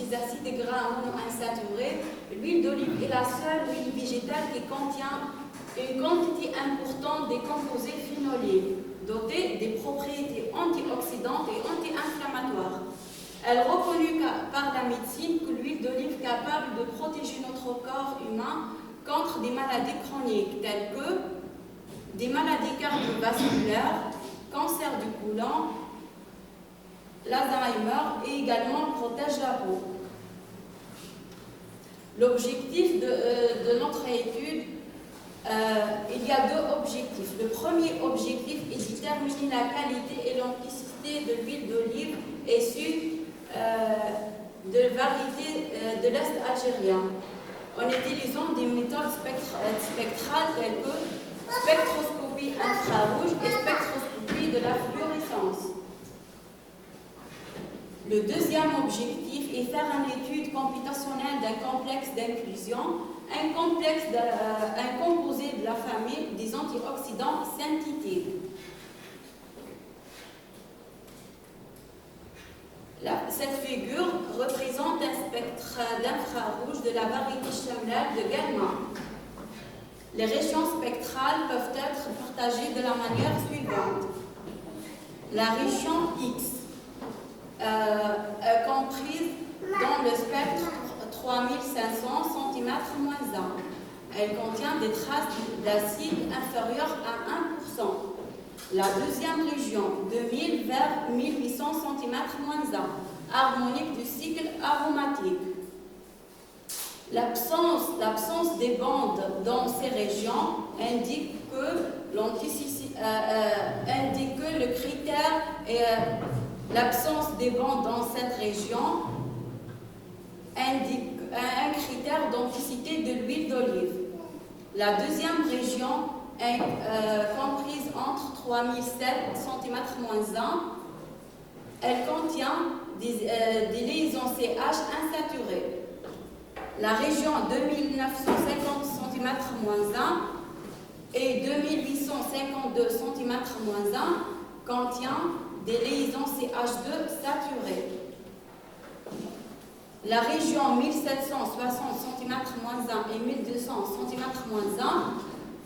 des acides gras monoinsaturés, l'huile d'olive est la seule huile végétale qui contient une quantité importante des composés phénoliques, dotés des propriétés antioxydantes et anti-inflammatoires. Elle est reconnue par la médecine que l'huile d'olive est capable de protéger notre corps humain contre des maladies chroniques telles que des maladies cardiovasculaires, cancer du côlon, l'Alzheimer et également protège la peau. L'objectif de notre étude, il y a deux objectifs. Le premier objectif est de déterminer la qualité et l'authenticité de l'huile d'olive issue de variétés de l'Est algérien en utilisant des méthodes spectrales telles que spectroscopie infrarouge et spectroscopie de la fluorescence. Le deuxième objectif est faire une étude computationnelle d'un complexe d'inclusion, un composé de la famille des antioxydants synthétiques. Cette figure représente un spectre d'infrarouge de la variété chamlale de Galma. Les régions spectrales peuvent être partagées de la manière suivante. La région X, comprise dans le spectre 3500 cm-1. Elle contient des traces d'acide inférieures à 1%. La deuxième région, de 1000 vers 1800 cm-1, harmonique du cycle aromatique. L'absence des bandes dans ces régions indique que le critère est l'absence des bandes dans cette région indique un critère d'authenticité de l'huile d'olive. La deuxième région est comprise entre 3007 cm-1. Elle contient des liaisons CH insaturées. La région 2950 cm-1 et 2852 cm-1 contient des liaisons CH2 saturées. La région 1760 cm-1 et 1200 cm-1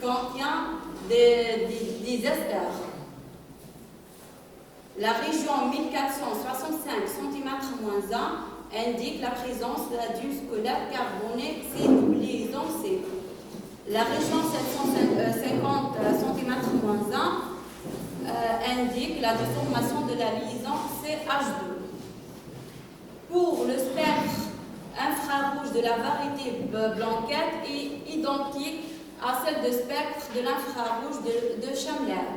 contient des esters. La région 1465 cm-1 indique la présence d'une squelette carbonée C liaison C. La région 750 cm-1 indique la déformation de la liaison CH2. Pour le spectre infrarouge de la variété blanquette est identique à celle de spectre de l'infrarouge de Chamlal.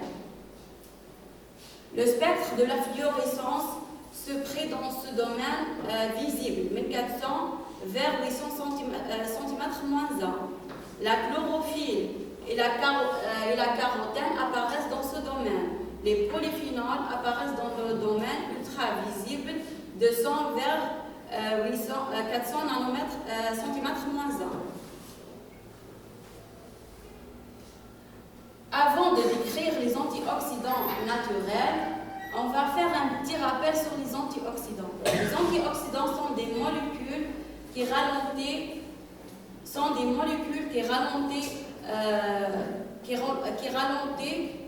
Le spectre de la fluorescence se crée dans ce domaine visible, 1400 vers 800 cm-1. La chlorophylle et la carotène apparaissent dans ce domaine. Les polyphénols apparaissent dans le domaine ultravisible de 100 vers 400 nanomètres cm-1. Avant de décrire les antioxydants naturels, on va faire un petit rappel sur les antioxydants. Les antioxydants sont des molécules qui ralentissent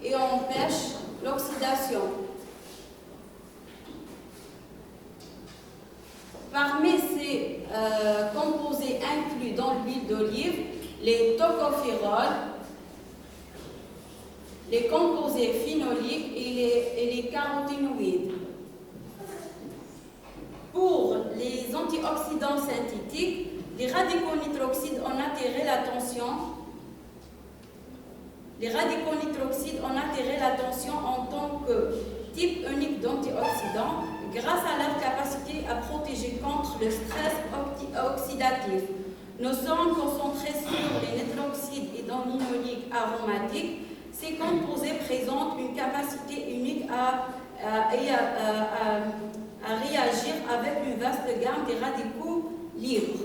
et empêchent l'oxydation. Parmi ces composés inclus dans l'huile d'olive, les tocophérols, les composés phénoliques et les caroténoïdes. Pour les antioxydants synthétiques, les radicaux nitroxydes ont attiré l'attention. Les radicaux nitroxydes ont attiré l'attention en tant que type unique d'antioxydant grâce à leur capacité à protéger contre le stress oxydatif. Nous sommes concentrés sur les nitroxydes et dominoliques aromatiques. Ces composés présentent une capacité unique à réagir avec une vaste gamme de radicaux libres.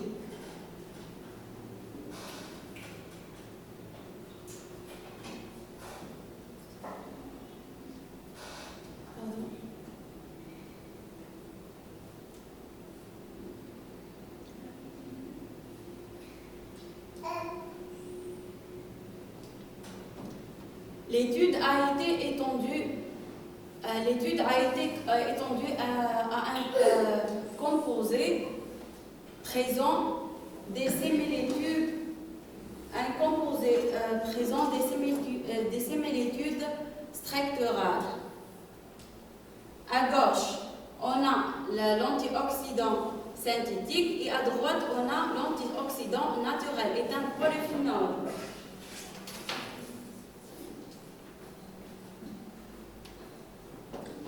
L'étude a été étendue à un composé présent des similitudes, structurales. À gauche, on a l'antioxydant synthétique et à droite, on a l'antioxydant naturel, est un polyphénol.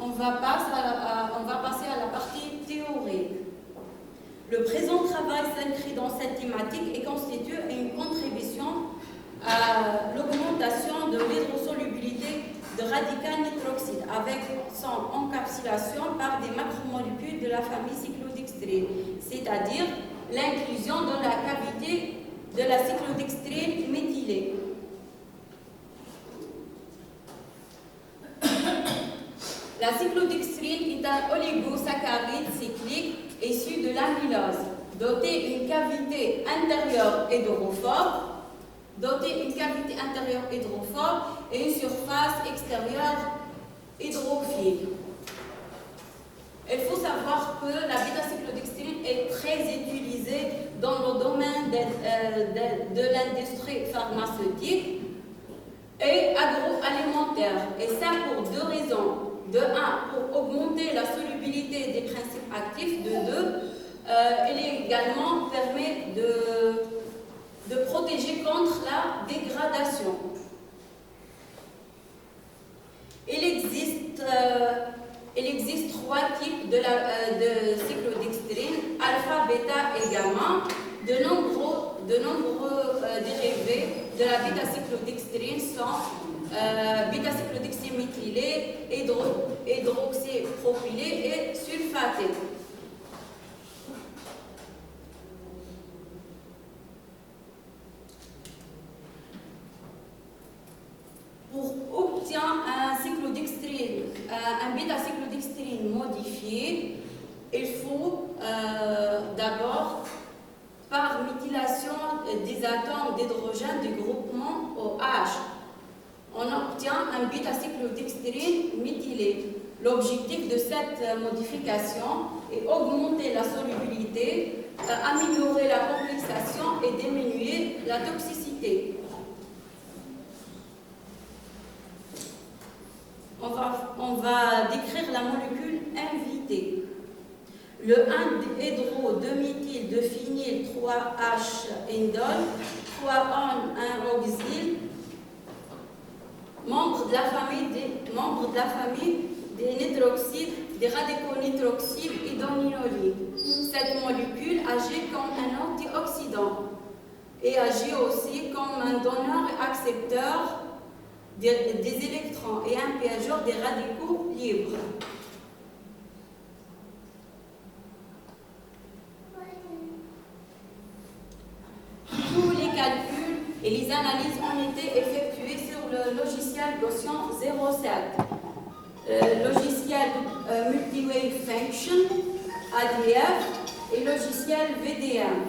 On va passer à la partie théorique. Le présent travail s'inscrit dans cette thématique et constitue une contribution à l'augmentation de l'hydrosolubilité de radical nitroxyde avec son encapsulation par des macromolécules de la famille cyclodextrine, c'est-à-dire l'inclusion dans la cavité de la cyclodextrine méthylée. La cyclodextrine est un oligosaccharide cyclique issu de l'amylose, doté d'une cavité intérieure hydrophore, et une surface extérieure hydrophile. Il faut savoir que la bêta-cyclodextrine est très utilisée dans le domaine de l'industrie pharmaceutique et agroalimentaire, et ça pour deux raisons. De 1, pour augmenter la solubilité des principes actifs. De 2, il également permet de protéger contre la dégradation. Il existe 3 types de cyclodextrine, alpha, bêta et gamma. De nombreux dérivés de la bêta-cyclodextrine sont bêta-cyclodextrine méthylée, hydroxypropylée et sulfatée. Pour obtenir un bêta-cyclodextrine modifié, il faut d'abord, par méthylation des atomes d'hydrogène du groupement OH, on obtient un bêta-cyclodextrine méthylé. L'objectif de cette modification est augmenter la solubilité, améliorer la complexation et diminuer la toxicité. On va décrire la molécule invitée. Le 1-hydro-2-méthyl de phényl 3H-indole, 3-1-oxyle, membre de la famille des nitroxydes, des radicaux nitroxyles idonyloliques. Cette molécule agit comme un antioxydant et agit aussi comme un donneur et accepteur des électrons et un piégeur des radicaux libres. Tous les calculs et les analyses ont été effectués sur le logiciel Gaussian 07, logiciel Multi-Wave Function, ADF, et logiciel VDM.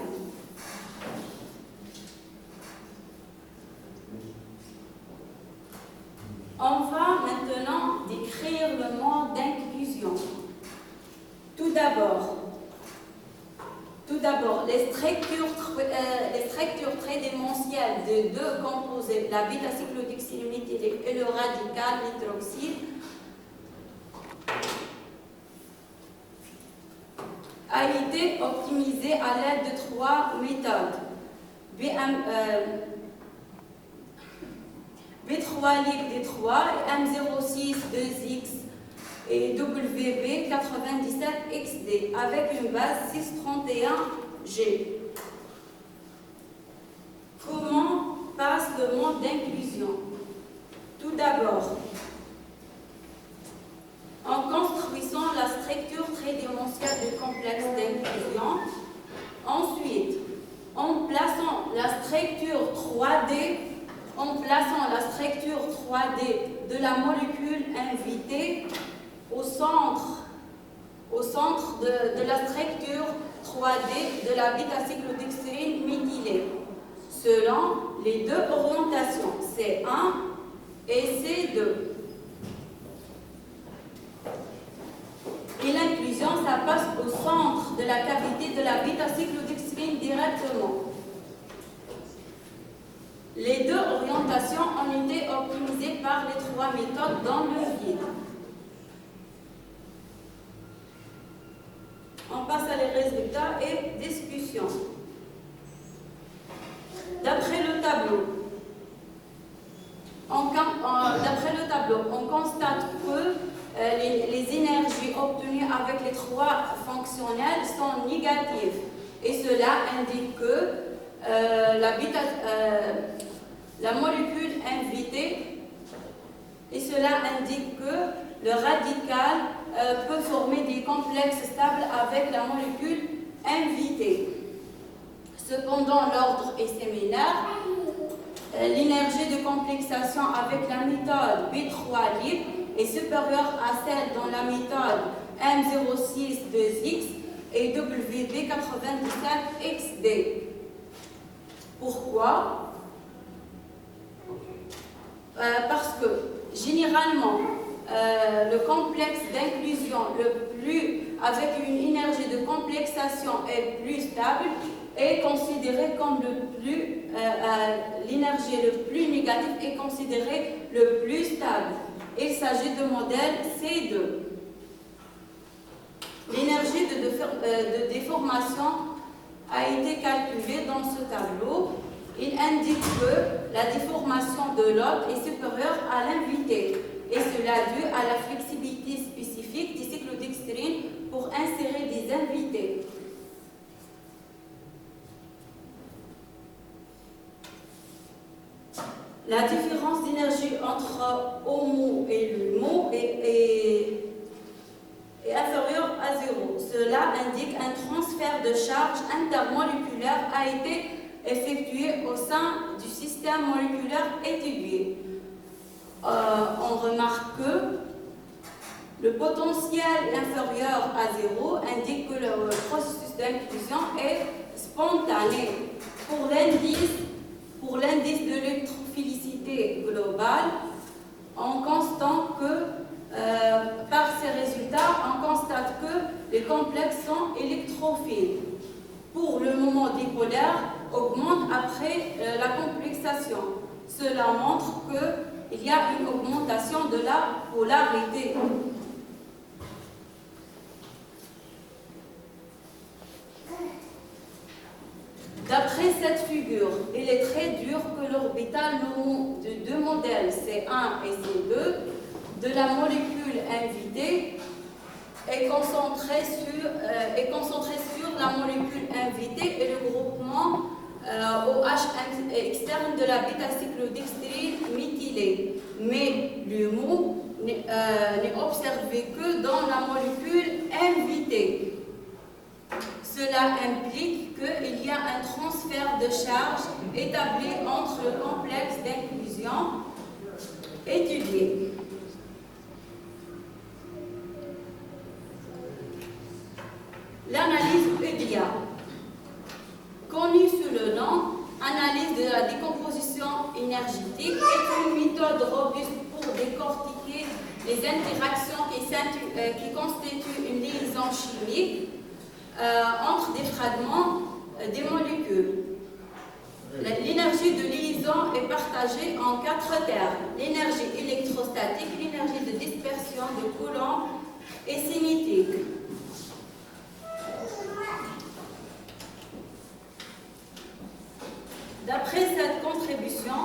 On va maintenant décrire le mode d'inclusion. Tout d'abord, les structures tridimensionnelles de deux composés, la bêta-cyclodextrine méthylée et le radical nitroxyle, a été optimisée à l'aide de 3 méthodes. B3-Ligue D3, M06 2X et WB97XD avec une base 631G. Comment passe le mode d'inclusion? Tout d'abord, en construisant la structure tridimensionnelle du complexe d'inclusion. Ensuite, en plaçant la structure 3D de la molécule invitée au centre de la structure 3D de la bêta-cyclodextrine méthylée, selon les deux orientations C1 et C2. Et l'inclusion, ça passe au centre de la cavité de la bêta-cyclodextrine directement. Les deux orientations ont été optimisées par les trois méthodes dans le vide. On passe à les résultats et discussions. D'après le tableau, on constate que les énergies obtenues avec les trois fonctionnels sont négatives. Et cela indique que la molécule invitée, et cela indique que le radical peut former des complexes stables avec la molécule invitée. Cependant, l'ordre est similaire. L'énergie de complexation avec la méthode B3 libre est supérieure à celle dans la méthode M06-2X et WB97XD. Pourquoi? Parce que généralement, le complexe d'inclusion avec une énergie de complexation est plus stable est considéré comme l'énergie le plus négative est considérée le plus stable. Il s'agit de modèle C2. L'énergie de déformation a été calculée dans ce tableau. Il indique que la déformation de l'hôte est supérieure à l'invité, et cela dû à la flexibilité spécifique des cyclodextrines pour insérer des invités. La différence d'énergie entre HOMO et LUMO est inférieure à 0. Cela indique un transfert de charge intermoléculaire a été effectué au sein du système moléculaire étudié. On remarque que le potentiel inférieur à 0 indique que le processus d'inclusion est spontané. Pour l'indice de l'électrophilicité globale, on constate que par ces résultats, on constate que les complexes sont électrophiles. Pour le moment dipolaire, augmente après la complexation. Cela montre qu'il y a une augmentation de la polarité. D'après cette figure, il est très dur que l'orbital de deux modèles C1 et C2 de la molécule invitée est concentré sur la molécule invitée et le groupement OH externe de la bêta-cyclodextrine méthylée. Mais l'HOMO n'est observé que dans la molécule invitée. Cela implique qu'il y a un transfert de charge établi entre le complexe d'inclusion étudié. L'analyse EDIA, connue sous le nom analyse de la décomposition énergétique, est une méthode robuste pour décortiquer les interactions qui constituent une liaison chimique entre des fragments des molécules. L'énergie de liaison est partagée en 4 termes: l'énergie électrostatique, l'énergie de dispersion de Coulomb et cinétique. D'après cette contribution,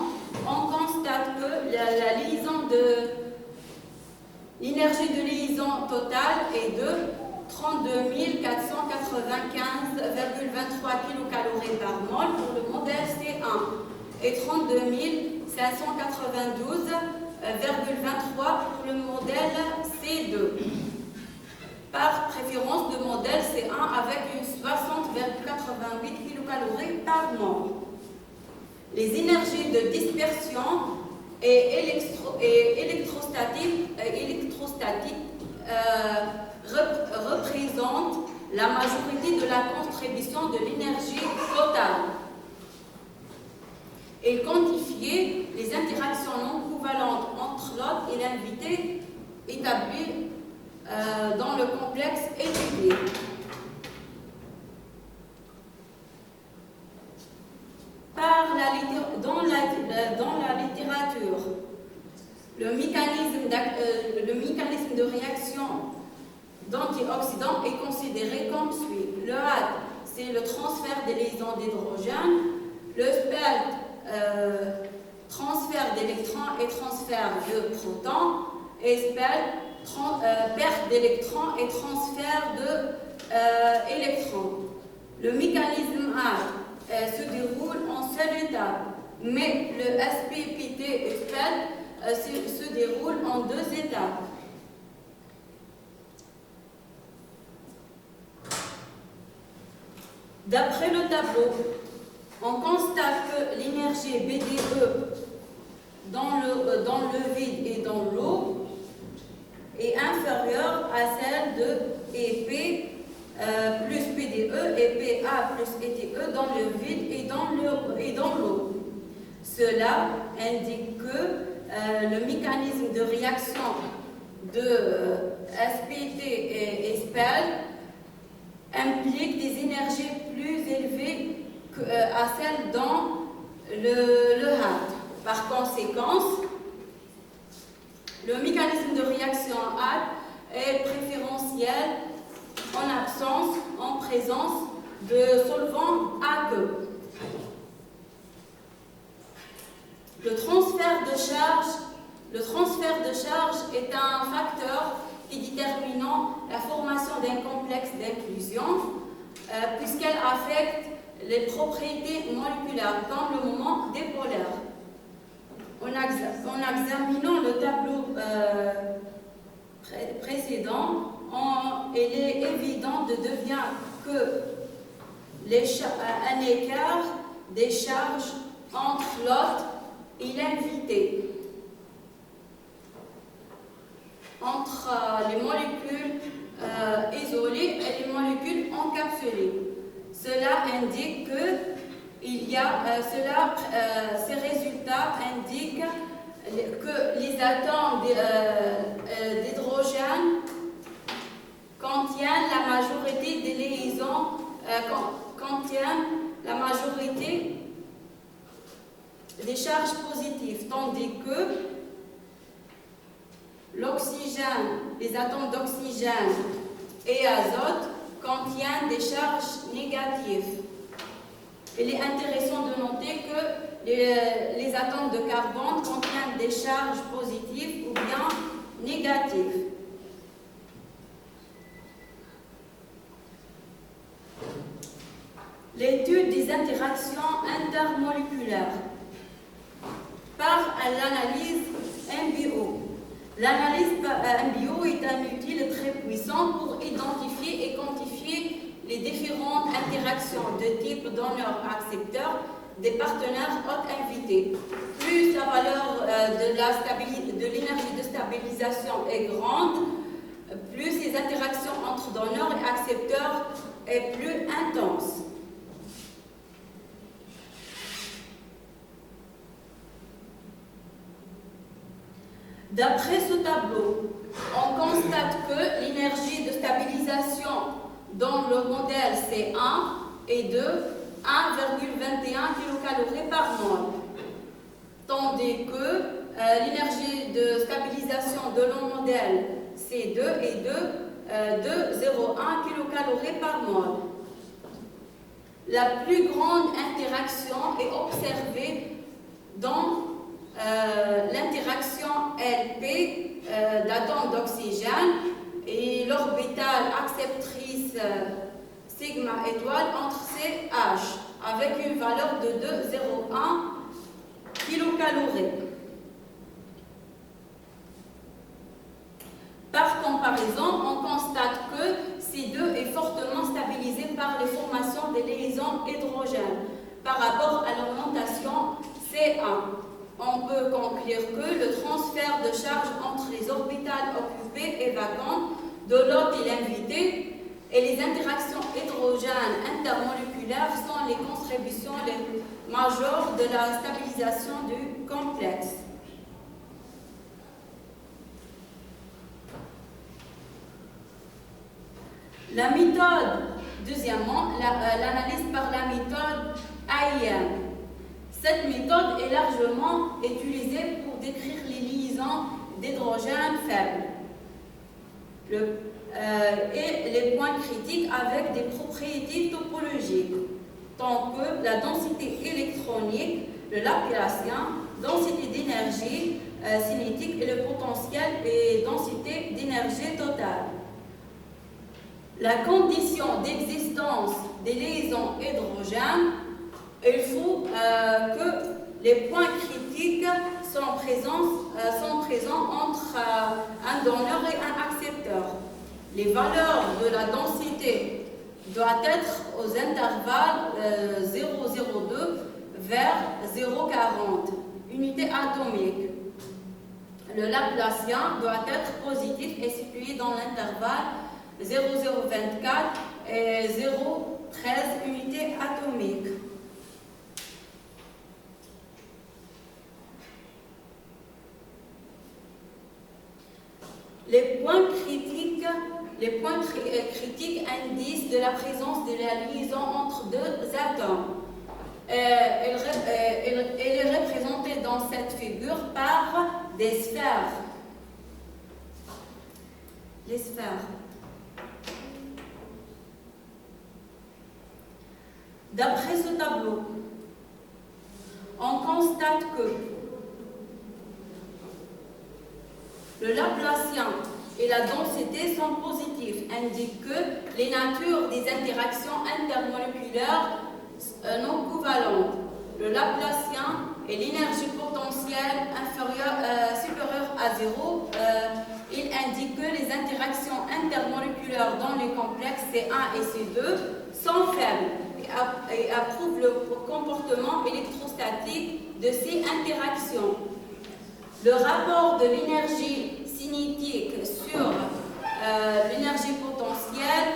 on constate que la liaison de l'énergie de liaison totale est de 32 495,23 kcal par mol pour le modèle C1 et 32 592,23 pour le modèle C2. Par préférence de modèle C1 avec une 60,88 kcal par mol. Les énergies de dispersion et électrostatique représentent la majorité de la contribution de l'énergie totale. et quantifier les interactions non covalentes entre l'hôte et l'invité établies dans le complexe étudié. Dans la littérature, le mécanisme de réaction d'antioxydants est considéré comme suit. Le HAD, c'est le transfert des liaisons d'hydrogène. Le SPELT, transfert d'électrons et transfert de protons. Et SPELT, perte d'électrons et transfert d'électrons. Le mécanisme HAD se déroule en seule étape, mais le SPPT et SPELT se déroule en 2 étapes. D'après le tableau, on constate que l'énergie BDE dans le vide et dans l'eau est inférieure à celle de EP plus PDE et PA plus ETE dans le vide et dans l'eau. Cela indique que le mécanisme de réaction de SPT et SPEL implique des énergies plus élevées à celles dans le HAD. Par conséquent, le mécanisme de réaction HAD est préférentiel en présence de solvants aqueux. Le transfert de charge est un facteur qui détermine la formation d'un complexe d'inclusion puisqu'elle affecte les propriétés moléculaires comme le moment dipolaire. En examinant le tableau précédent, il est évident que un écart des charges entre l'hôte et l'invité, entre les molécules isolées et les molécules encapsulées. Cela indique ces résultats indiquent que les atomes d'hydrogène contiennent la majorité des liaisons, contiennent la majorité des charges positives, tandis que l'oxygène, les atomes d'oxygène et azote contiennent des charges négatives. Il est intéressant de noter que les atomes de carbone contiennent des charges positives ou bien négatives. L'étude des interactions intermoléculaires par l'analyse MBO. L'analyse MBO est un outil très puissant pour identifier et quantifier les différentes interactions de type donneur-accepteur des partenaires hôtes invités. Plus la valeur de l'énergie de stabilisation est grande, plus les interactions entre donneurs et accepteurs est plus intense. D'après ce tableau, on constate que l'énergie de stabilisation dans le modèle C1 est de 1,21 kcal par mol, tandis que l'énergie de stabilisation de le modèle C2 est de 0,1 kcal par mol. La plus grande interaction est observée dans l'interaction LP d'atomes d'oxygène et l'orbitale acceptrice sigma étoile entre CH avec une valeur de 2,01 kcal. Par comparaison, on constate que C2 est fortement stabilisé par les formations des liaisons hydrogènes par rapport à l'orientation C1. On peut conclure que le transfert de charge entre les orbitales occupées et vacantes de l'hôte et l'invité et les interactions hydrogènes intermoléculaires sont les contributions majeur de la stabilisation du complexe. La méthode, deuxièmement, l'analyse par la méthode AIM. Cette méthode est largement utilisée pour décrire les liaisons d'hydrogène faibles et les points critiques avec des propriétés topologiques, tant que la densité électronique, le Laplacien, densité d'énergie cinétique et le potentiel et densité d'énergie totale. La condition d'existence des liaisons hydrogènes, il faut que les points critiques sont présents entre un donneur et un accepteur. Les valeurs de la densité doivent être aux intervalles 0,02 vers 0,40 unités atomiques. Le Laplacien doit être positif et situé dans l'intervalle 0,024 et 0,13 unités atomiques. Les points critiques indiquent de la présence de la liaison entre deux atomes. Elle est représentée dans cette figure par des sphères. Les sphères. D'après ce tableau, on constate que le Laplacien et la densité sont positifs, indiquent que les natures des interactions intermoléculaires non covalentes. Le Laplacien et l'énergie potentielle supérieure à 0, il indique que les interactions intermoléculaires dans les complexes C1 et C2 sont faibles et approuvent le comportement électrostatique de ces interactions. Le rapport de l'énergie cinétique sur l'énergie potentielle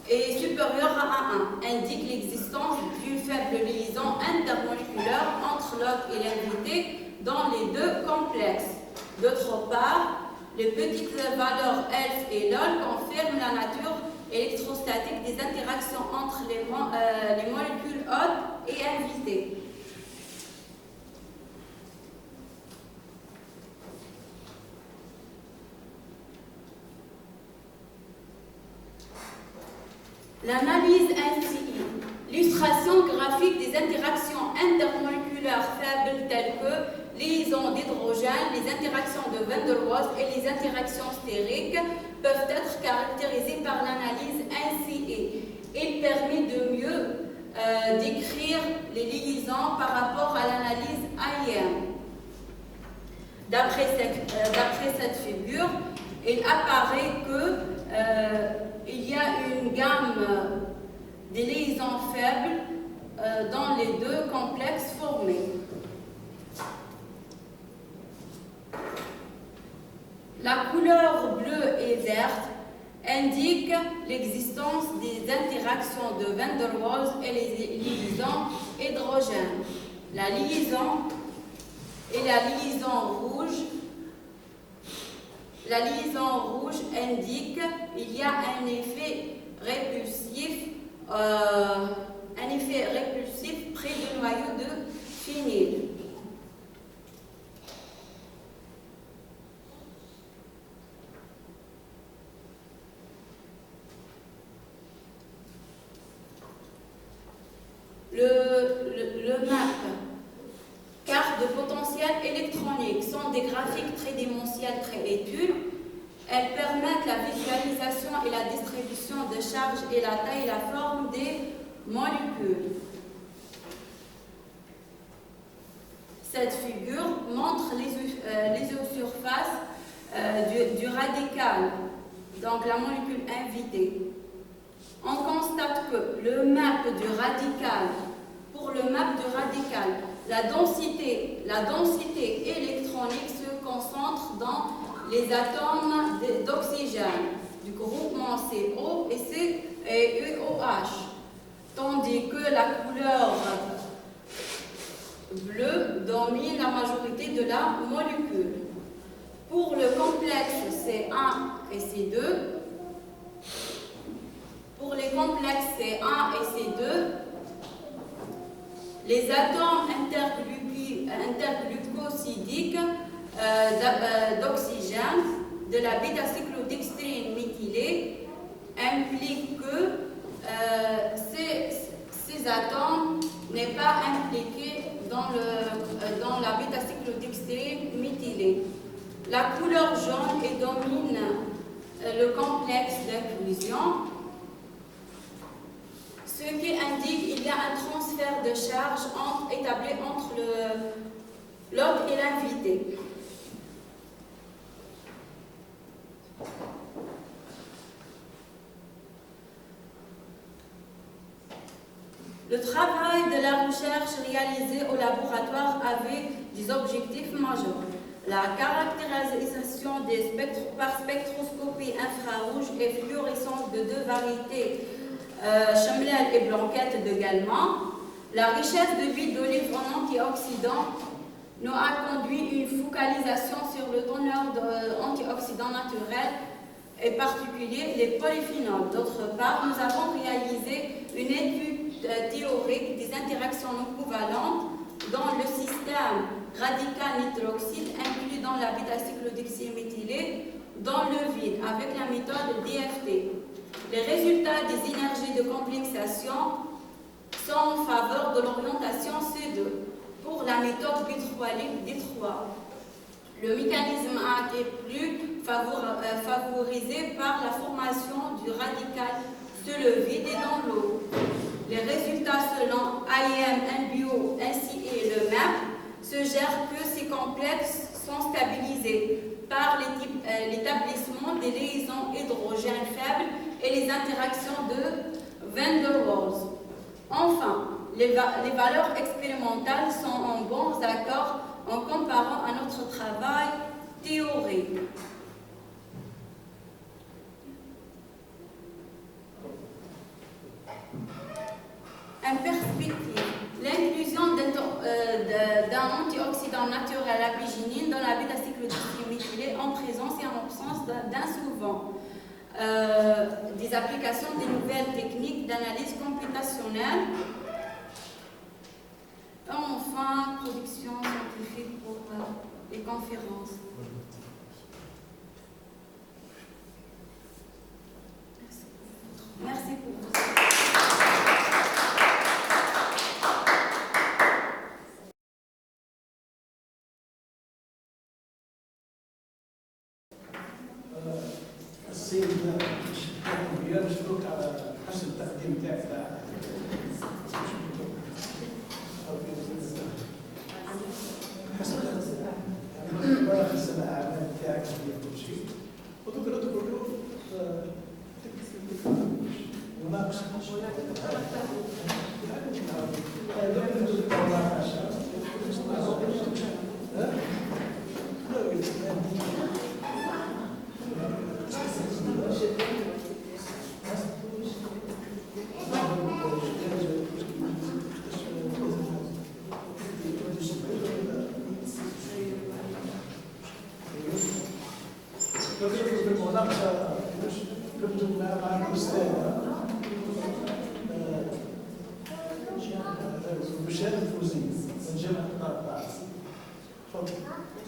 est supérieur à 1, indique l'existence d'une faible liaison intermoléculaire entre l'hôte et l'invité dans les deux complexes. D'autre part, les petites valeurs ELF et LOL confirment la nature électrostatique des interactions entre les molécules hôtes et invitées. L'analyse NCI, l'illustration graphique des interactions intermoléculaires faibles telles que liaisons d'hydrogène, les interactions de Van der Waals et les interactions stériques peuvent être caractérisées par l'analyse NCI. Il permet de mieux décrire les liaisons par rapport à l'analyse AIM. D'après cette figure, il apparaît que il y a une gamme de liaisons faibles dans les deux complexes formés. La couleur bleue et verte indique l'existence des interactions de Van der Waals et les liaisons hydrogènes. La liaison et la liaison rouge. La liaison rouge indique qu'il y a un effet répulsif près du noyau de phényl. Le MAP, carte de potentiel électronique, sont des graphiques tridimensionnels très études. Elles permettent la visualisation et la distribution de charges et la taille et la forme des molécules. Cette figure montre les surfaces du radical, donc la molécule invitée. On constate que le MAP du radical, pour le MAP du radical, la densité électronique se concentre dans les atomes d'oxygène du groupement CO et EOH, tandis que la couleur bleu domine la majorité de la molécule. Pour le complexe C1 et C2, pour les complexes C1 et C2, les atomes interglucosidiques d'oxygène de la bêta-cyclodextrine méthylée impliquent que ces atomes n'est pas impliqué dans la bêta-cyclodextrine méthylée. La couleur jaune domine le complexe d'inclusion, ce qui indique qu'il y a un transfert de charge établi entre l'hôte et l'invité. Le travail de la recherche réalisé au laboratoire avait des objectifs majeurs. La caractérisation des spectres par spectroscopie infrarouge et fluorescence de deux variétés, Schemmler et Blanquette de Gallman. La richesse de l'huile d'olive en antioxydants nous a conduit une focalisation sur le teneur d'antioxydants naturels et particulier les polyphénols. D'autre part, nous avons réalisé une étude théorique des interactions non covalentes dans le système radical nitroxyde inclus dans la bêta-cyclodextrine méthylée dans le vide avec la méthode DFT. Les résultats des énergies de complexation sont en faveur de l'orientation C2 pour la méthode B3-D3. Le mécanisme a été plus favorisé par la formation du radical sur le vide et dans l'eau. Les résultats selon IM, NBio ainsi et le même suggèrent que ces complexes sont stabilisés par l'établissement des liaisons hydrogènes faibles et les interactions de Van der Waals. Enfin, les valeurs expérimentales sont en bons accords en comparant à notre travail théorique. En perspective, l'inclusion d'un antioxydant naturel apiginine dans la bêta-cyclodextrine méthylée en présence et en absence d'un solvant. Des applications des nouvelles techniques d'analyse computationnelle. Et enfin, production scientifique pour les conférences. Merci pour votre attention. السيد اليوم نشكرك على حسن التقديم تاعك حسن الاعمال تاعك في كل شيء ودوك ندخلوا مناقشه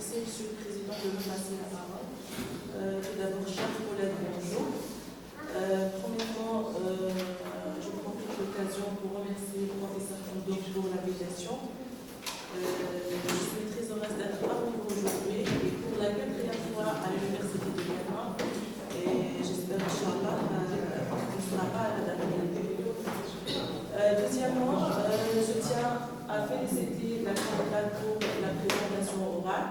Merci, Monsieur le Président, de me passer la parole. Tout d'abord, chers collègues, bonjour. Premièrement, je prends toute l'occasion pour remercier le professeur Kondo pour l'invitation. Je suis très heureuse d'être parmi vous aujourd'hui et pour la 4e fois à l'Université de Gallman. Et j'espère, Inch'Allah, qu'on ne sera pas à la dernière. Deuxièmement, je tiens à féliciter la candidate pour la présentation orale.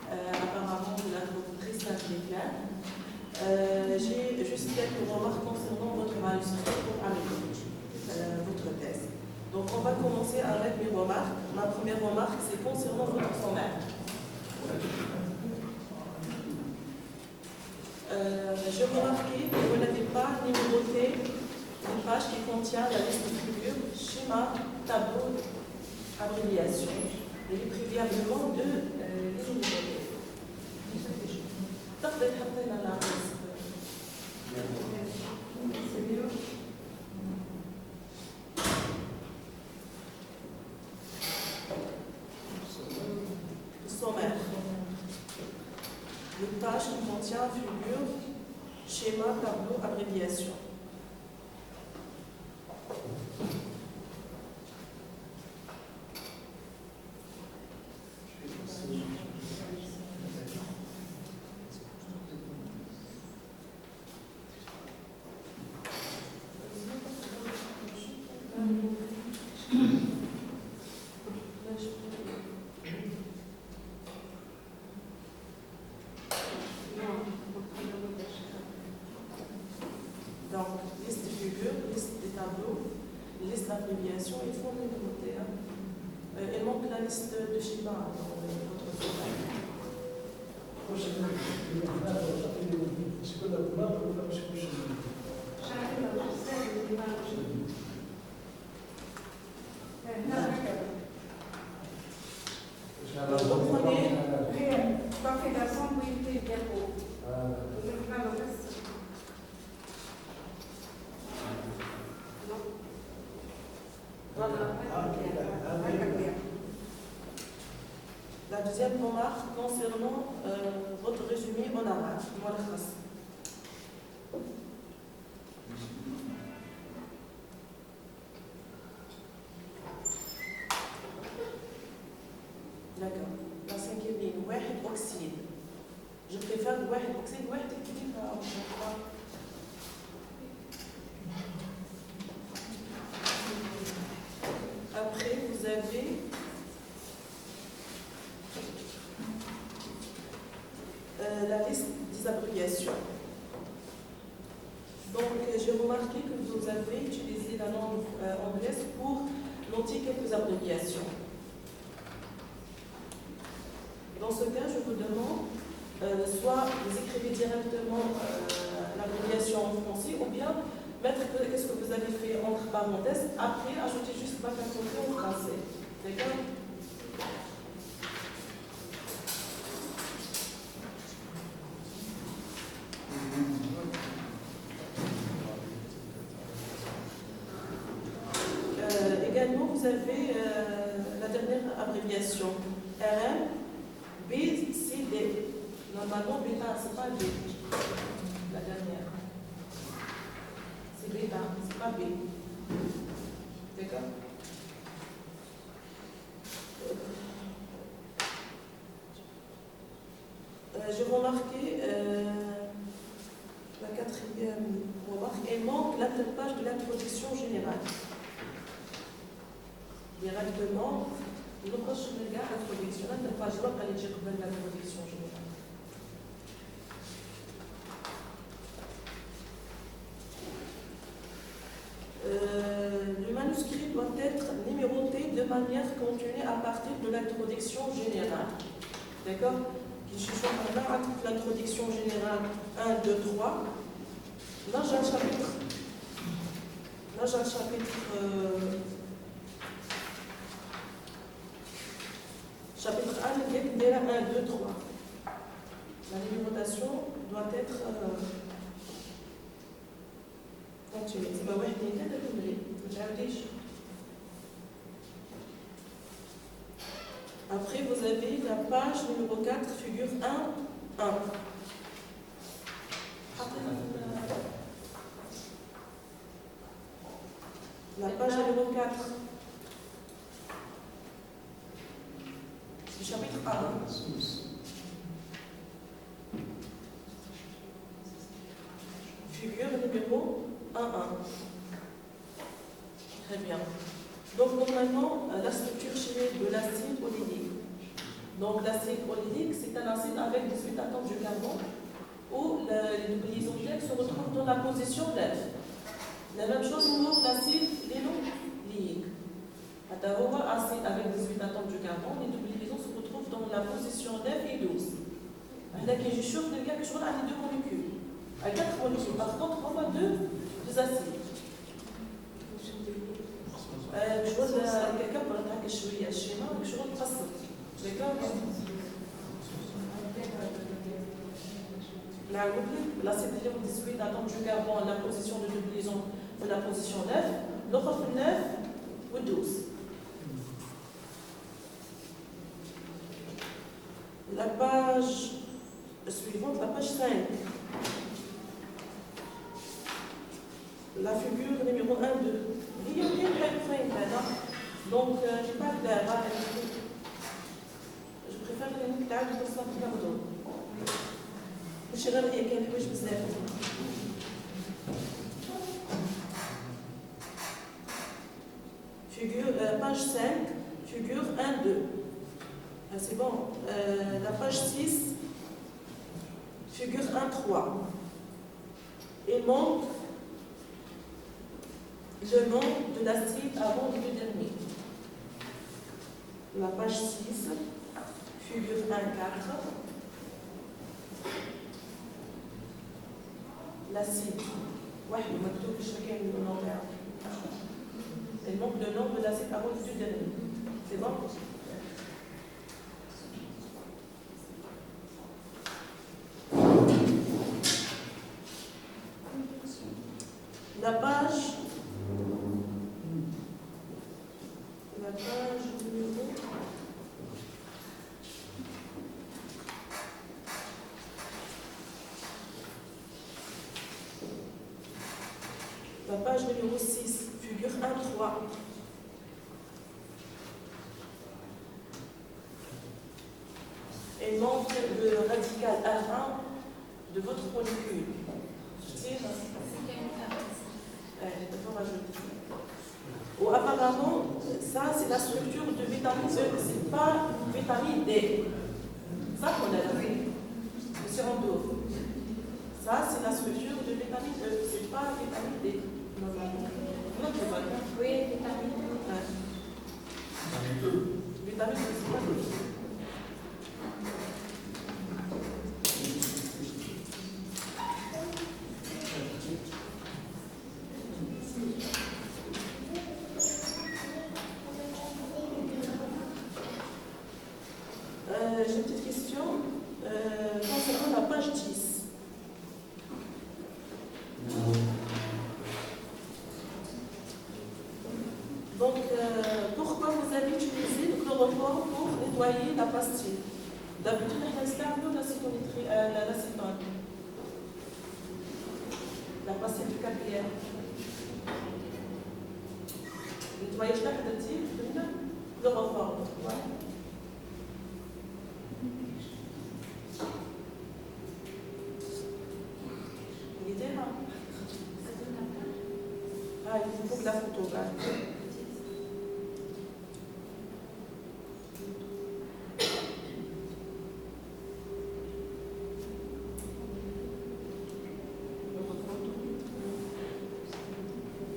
Apparemment, vous la trouve très simple et claire. J'ai juste quelques remarques concernant votre manuscrit avec votre thèse. Donc, on va commencer avec mes remarques. Ma première remarque, c'est concernant votre sommaire. J'ai remarqué que vous n'avez pas numéroté une page qui contient la liste de figures, schéma, tableau, abréviation. diablement de l'inimité. تقدر تحط لنا العكس. Sommaire. Une page qui contient figure, schéma, tableau, abréviation. Donc, liste de figures, liste des tableaux, liste d'abréviations, il faut les noter. Il manque la liste de schéma dans votre sommaire. La deuxième remarque concernant votre résumé en arabe. D'accord. La cinquième ligne, واحد oxyde. Je préfère واحد oxyde, واحد qui Après, vous avez la liste des abréviations. Donc, j'ai remarqué que vous avez utilisé la langue anglaise pour noter quelques abréviations. Dans ce cas, je vous demande soit vous écrivez directement l'abréviation en français ou bien mettre qu'est-ce que vous avez fait entre parenthèses, après ajouter juste ma concentré en français. D'accord? Également, vous avez la dernière abréviation RM, B, C, D. Normalement, bêta, c'est pas D. La dernière. C'est bêta, c'est pas B. D'accord? J'ai remarqué la quatrième remarque, il manque la page de l'introduction générale. Directement, il reproche le gars l'introduction, la page web, elle est l'introduction générale. Le manuscrit doit être numéroté de manière continue à partir de l'introduction générale. D'accord? Je suis en l'introduction générale 1, 2, 3. Là, j'ai un chapitre. Chapitre 1, 1, 2, 3. La numérotation doit être continue. C'est pas ouais, après, vous avez la page numéro 4, figure 1, 1. La page numéro 4 du chapitre 1. Figure numéro 1, 1. Très bien. Donc, normalement, la structure chimique de l'acide oléique. Donc, l'acide oléique, c'est un acide avec 18 atomes de carbone où les doubles isogènes se retrouvent dans la position 9. La même chose pour l'acide lénolique. Un acide avec 18 atomes de carbone, les doubles liaisons se retrouvent dans la position 9 et 12. Là, je suis sûr que je suis à 2 molécules. À 4 molécules. Par contre, on voit deux acides. Je vois quelqu'un pour attaquer le schéma, je vois le D'accord. Là, c'est dire 18, attends, je garde la position de doublison de la position 9, l'autre 9 ou 12. La page suivante, la page 5. La figure numéro 1, 2. Donc, je pas clair. Je préfère les noms clairs que ça pour la donne. Je vais regarder quel est le plus figure, page 5, figure 1, 2. C'est bon. La page 6, figure 1, 3. Il manque le nom de la cible avant le dernier. La page 6, figure 1, 4. La cible. Ouais, il manque le nom de la cible avant le dernier. C'est bon? La page numéro la page numéro 6, figure 1, 3. Et montre le radical R1 de votre molécule. Je tire. Ou apparemment, ça c'est la structure de vitamine E, c'est pas vitamine D. Ça qu'on a là. Monsieur Rondeau. Ça c'est la structure de vitamine E, c'est pas vitamine D. Oui, vitamine E. Vitamine E, c'est pas D. J'ai une petite question concernant la page 10. Donc, pourquoi vous avez utilisé le chloroforme pour nettoyer la pastille? D'habitude, on installe l'acétone. La pastille du capillaire. Nettoyer chaque type de chloroforme. Ouais. Ah, il faut que la photo là.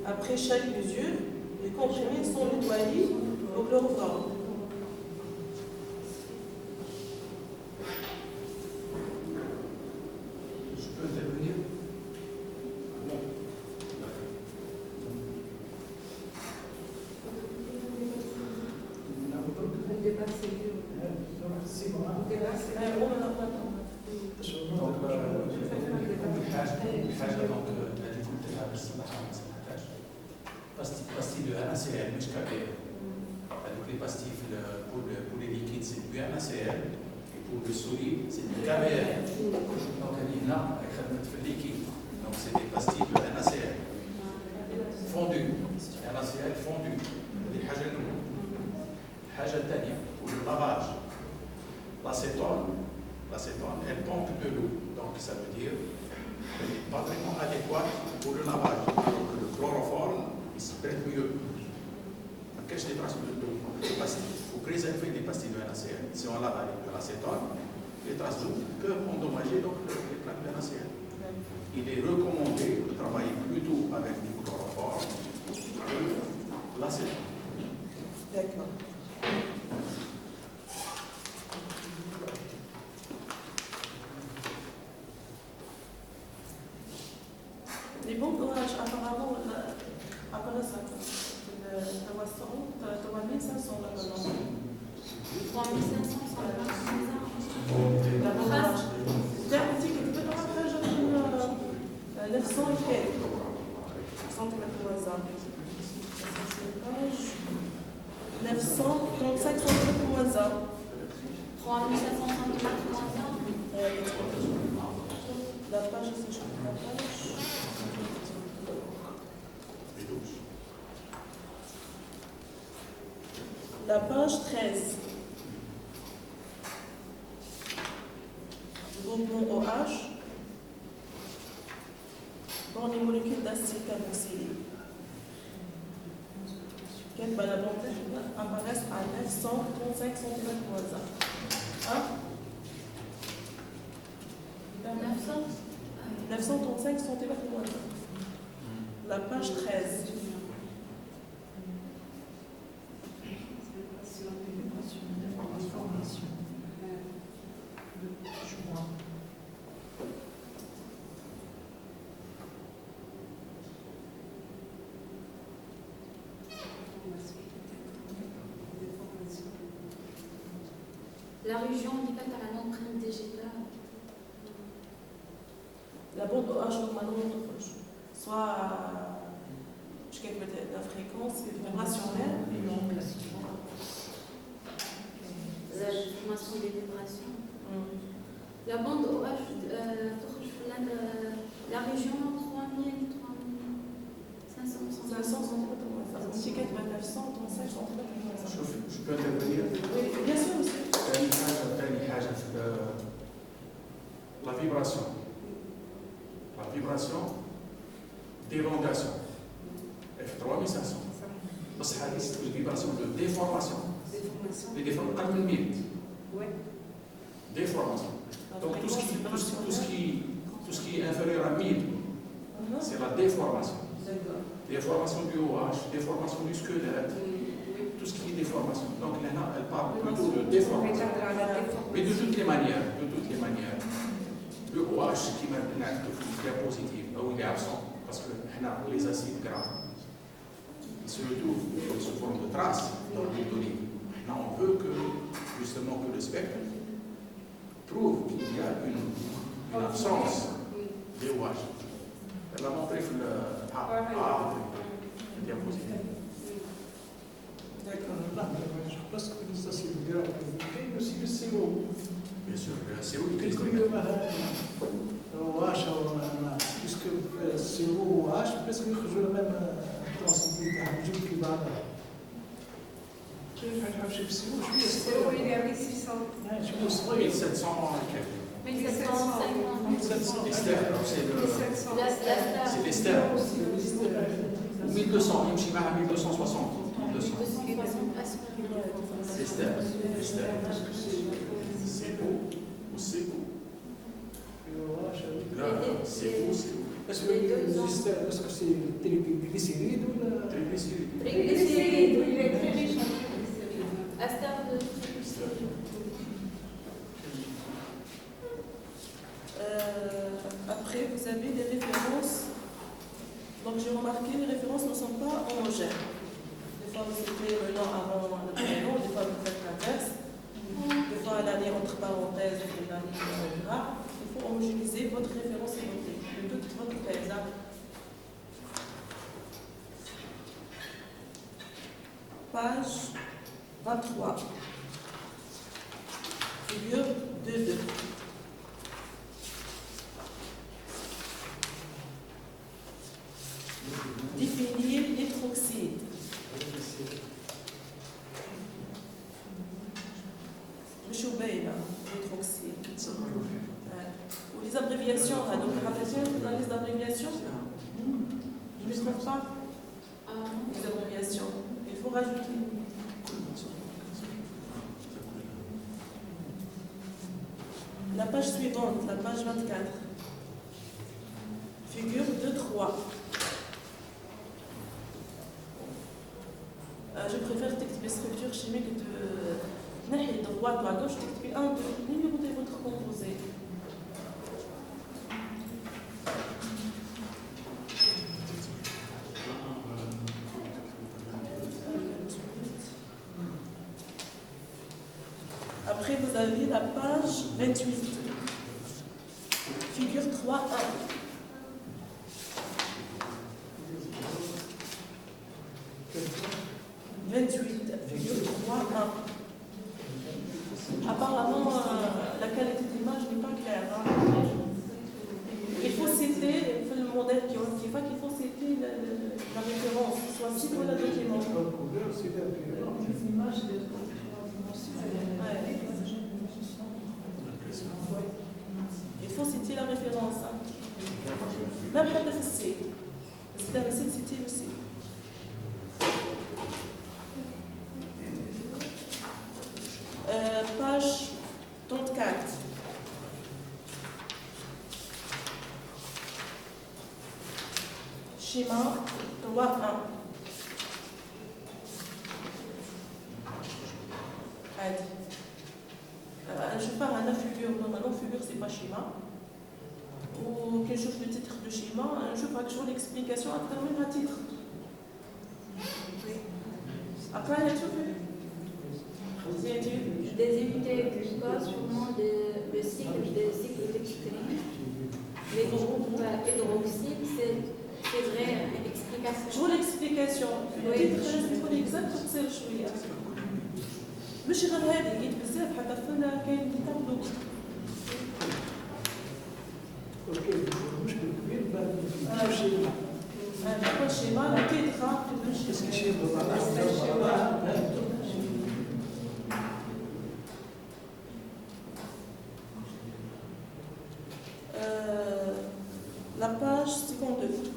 Après chaque mesure, les comprimés sont nettoyés au chloroforme. Je peux intervenir? Pastilles de NaCl مش كبير. هذوك les pastilles pour les liquides c'est du NaCl et pour le solide c'est du KBr. Donc هنا خدمت في الليكيد. Donc c'est des pastilles de NaCl fondu. NaCl fondu. هذه حاجة الأولى. الحاجة الثانية pour le lavage. L'acétone elle pompe de l'eau. Donc ça veut dire qu'elle n'est pas vraiment adéquate pour le lavage. Donc le chloroforme il se prête mieux. Qu'est-ce que les pastilles? Il faut préserver les pastilles de NaCl. Si on lave avec de l'acétone, les traces d'eau peuvent endommager donc les plaques de NaCl. Il est recommandé de travailler plutôt avec du chloroforme que l'acétone. D'accord. Les bons courage, apparemment, après ça, la boisson, tu as 3500 là-dedans. 3500. 3500 cm moins 1. La page, c'est la page. La page 13. Groupement OH dans les molécules d'acide carboxylique. Quelle valabilité apparaissent à 935 cm moins 1. 900. 935 cm moins 1. La page 13. La région indicate à l'empreinte végétale. La bande OH normalement, soit la fréquence vibrationnelle et non classiquement. La formation des vibrations. La bande OH, la région 3000, 3500 cm. Étiquette 935 cm. Je peux intervenir. Oui, bien sûr, monsieur. ثاني حاجة la vibration. La vibration d'élongation. F3500. بس هذه une vibration de déformation. Les déformations قبل من 1000. Déformation. Donc tout ce qui est inférieur à 1000, c'est la déformation. Déformation du OH, déformation du squelette, tout ce qui est déformation. Donc là, elle parle plutôt de déformation. Mais de toutes les manières, le OH qui maintenant est diapositive, ou il est absent, parce que les acides gras, ils se retrouvent sous forme de traces dans les données. Là, on veut que, justement, que le spectre prouve qu'il y a une absence de OH. Elle l'a montré sur le diapositive. D'accord. Je pense que ça c'est grave. Mais aussi le CO. Bien sûr, c'est où il est puisque CO ou H, presque je le même intensité qui va. Je vais CO, il est à 1600. 1700 1750. Esther, c'est l'Esther. Ou 1200, il me dit à 1260. 200. C'est Esther. C'est beau ou c'est beau. Là, c'est beau, c'est beau. Est-ce que c'est triglycéride ou la... Triglycéride. Triglycéride, il est très riche en triglycéride. Ester de triglycéride. Après, vous avez des références. Donc, j'ai remarqué que les références ne sont pas homogènes. Des fois, vous écrivez le nom avant le prénom, des fois, vous faites l'inverse. Des fois, l'année entre parenthèses et l'année grave. Il faut homogénéiser votre référence et de toute votre thèse. Page 23. Figure 2.2. Définir l'hydroxyde. مش باينة l'hydroxyde. Ou les abréviations, donc rappelez-vous dans les abréviations. Je ne trouve pas les abréviations. Il faut rajouter. La page suivante, la page 24. Figure 2.3. Je préfère t'expliquer structure chimique de droite ou à gauche, t'expliquer un peu le numéro de votre composé. Après, vous avez la page 28. Figure 3.1. Figure 3.1. Apparemment, qualité d'image n'est pas claire. Hein. Il faut citer le modèle qui va qu'il faut citer la référence, soit site ou la document. Il faut citer la référence. Hein. Même pas de site. C'est un site cité aussi. Page 34. Schéma 3.1. Je pars à la figure. Normalement, figure, c'est pas schéma. Ou quelque chose de titre de schéma. Je vois toujours l'explication à travers un titre. Après, elle est Des unités du code sûrement le cycle d'extrême. Les groupes hydroxydes, c'est vrai, explication. Je vois l'explication. Le titre, c'est exact, c'est le choix. مش غير هذه قلت بزاف حتى فينا كاين تابلو. اوكي المشكل كبير بعد الشيء. كل شيء ما نكيد خاف بس كشيء la page 52.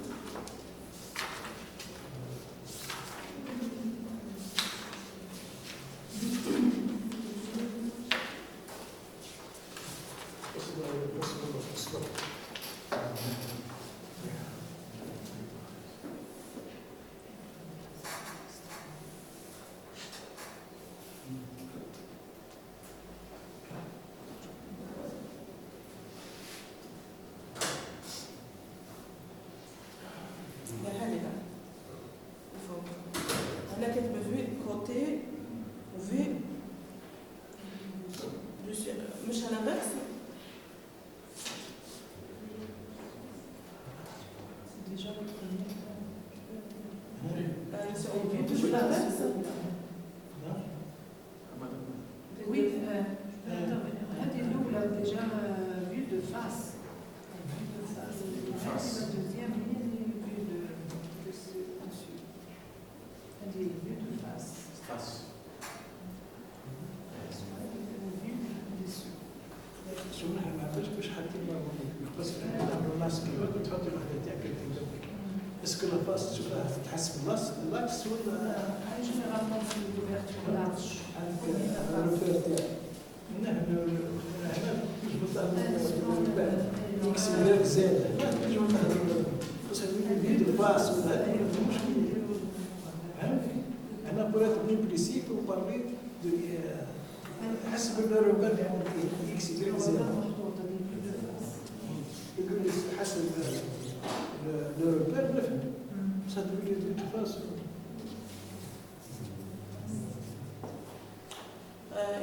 Est-ce que la face تحس باللاكس ولا généralement في l'ouverture large هنا اكسبير زياده بس هذه الفاس ولا انا قرأت من بريسيك وبارلي حسب الروبان اكسبير زياده يقول لي حسب le repère, ça devait de toute façon.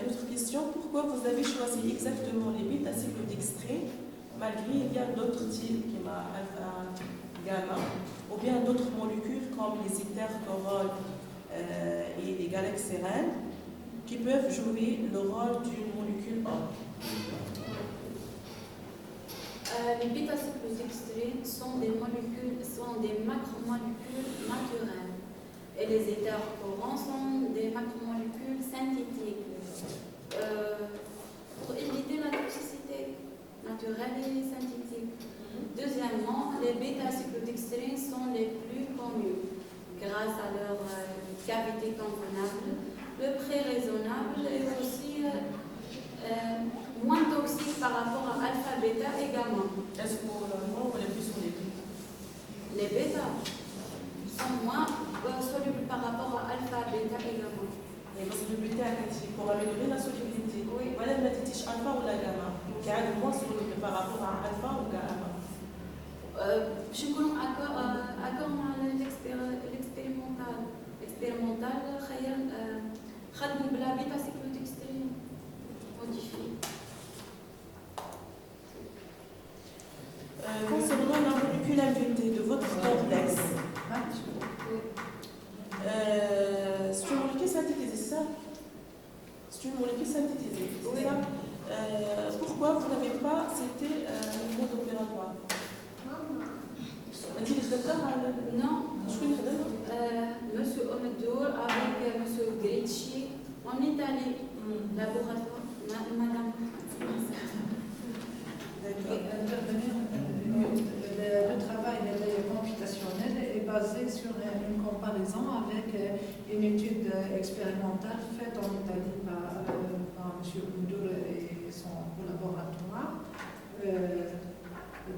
Une autre question, pourquoi vous avez choisi exactement les bits à cycle d'extrait malgré il y a d'autres types qui m'a alpha, gamma ou bien d'autres molécules comme les intercorolles et les galaxérènes qui peuvent jouer le rôle d'une molécule A. Les bêta-cyclodextrines sont des macromolécules naturelles et les hétérocorants sont des macromolécules synthétiques pour éviter la toxicité naturelle et synthétique. Deuxièmement, les bêta-cyclodextrines sont les plus connus grâce à leur cavité convenable, le prix raisonnable et aussi moins toxique par rapport à alpha, bêta et gamma. Est-ce que pour le moment, on est plus sur les bêta? Les bêta sont moins solubles par rapport à alpha, bêta et gamma. Et parce que le bêta, pour améliorer la solubilité, oui. Voilà, on a dit alpha ou la gamma, qui a le moins soluble par rapport à alpha ou gamma. Je connais accord l'expérimental. L'expérimental, خدموا بلا بيتا سيكلودextrine modifié. Concernant la molécularité de votre complexe, c'est une molécule synthétisée, ça? C'est une molécule synthétisée, c'est ça? Pourquoi Non, Monsieur Omedour avec Monsieur Gricci en Italie, laboratoire, Madame. Intervenir, le travail computationnel est basé sur une comparaison avec une étude expérimentale faite en Italie par M. Omedour et son laboratoire.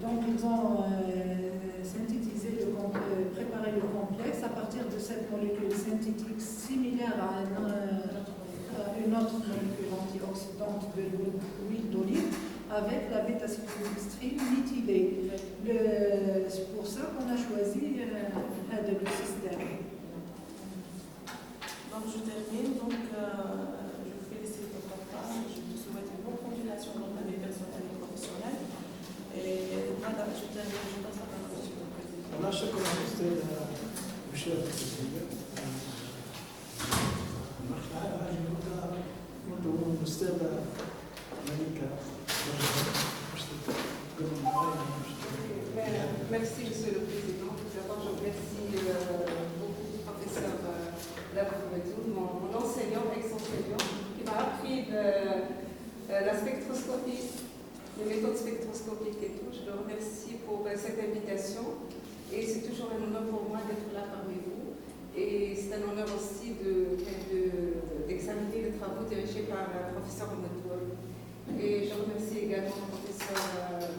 Donc, ils ont préparé le complexe à partir de cette molécule synthétique similaire à une autre molécule antioxydante de l'huile d'olive avec la bêta-cycloxystrine méthylée. C'est pour ça qu'on a choisi le système. Donc je termine. Donc, je vous félicite pour votre part. Je vous souhaite une bonne continuation dans la vie personnelle et professionnelle. Et madame, je termine. Je passe la parole à monsieur le président. الله شكرا أستاذ مشاركة الجزائر. منذ الأستاذة ملكة. Merci, Monsieur le Président. Tout d'abord, je remercie beaucoup le professeur Labourbetou, mon enseignant, ex-enseignant, qui m'a appris la spectroscopie, les méthodes spectroscopiques et tout. Je le remercie pour cette invitation. Et c'est toujours un honneur pour moi d'être là parmi vous. Et c'est un honneur aussi d'examiner les travaux dirigés par le professeur Omedour. Et je remercie également le professeur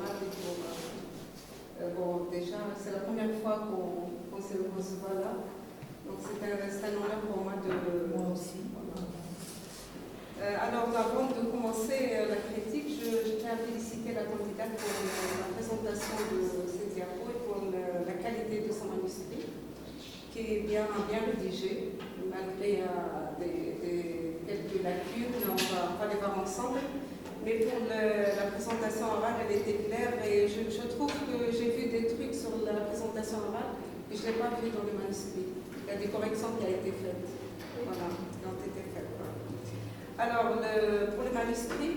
Mardi pour... bon, déjà, c'est la première fois qu'on se reçoit là. Donc c'est un honneur pour moi de... Moi aussi. Alors, avant de commencer la critique, je tiens à féliciter la candidate pour la présentation de ses diapos et pour la qualité de son manuscrit, qui est bien rédigé, malgré quelques lacunes. On va les voir ensemble. Mais pour la présentation orale, elle était claire et je trouve que j'ai vu des trucs sur la présentation orale que je n'ai pas vu dans le manuscrit. Il y a des corrections qui ont été faites. Voilà, qui ont été faites. Voilà. Alors, pour le manuscrit,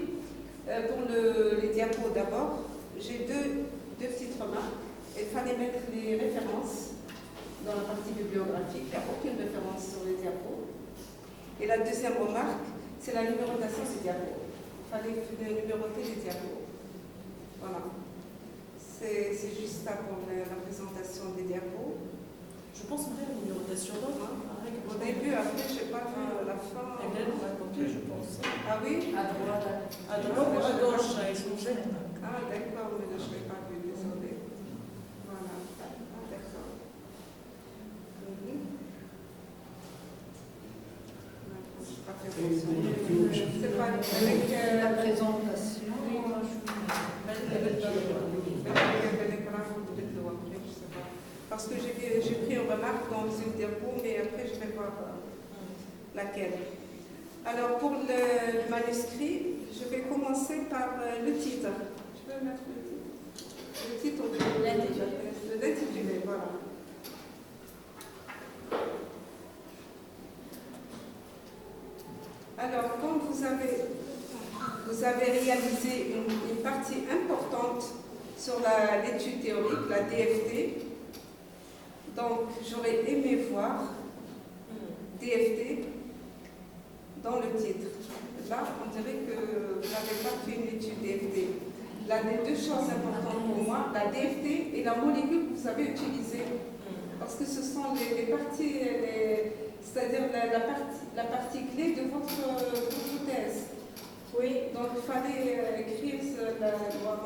pour les diapos d'abord, j'ai deux petites remarques. Il fallait mettre les références dans la partie bibliographique. Il n'y a aucune référence sur les diapos. Et la deuxième remarque, c'est la numérotation des diapos. Il fallait numéroter les diapos. Voilà. C'est juste ça pour la présentation des diapos. Je pense qu'on a une numérotation d'autres. Au début, après, je n'ai pas vu la fin. Elle va compter, je pense. Ah oui? À droite. À droite ou à gauche, ils sont jeunes. Ah d'accord, mais je ne l'ai pas vu, désolé. Voilà. Ah d'accord. C'est pas avec La présentation. Parce que j'ai pris une remarque dans une diapo, mais après je vais voir laquelle. Alors pour le manuscrit, je vais commencer par le titre. Je peux mettre le titre de l'intitulé, voilà. Alors, comme vous avez réalisé une partie importante sur l'étude théorique, la DFT, donc j'aurais aimé voir DFT dans le titre. Là, on dirait que vous n'avez pas fait une étude DFT. Là, les deux choses importantes pour moi, la DFT et la molécule que vous avez utilisée. Parce que ce sont les parties, c'est-à-dire la partie clé de votre thèse. Oui, donc il fallait écrire,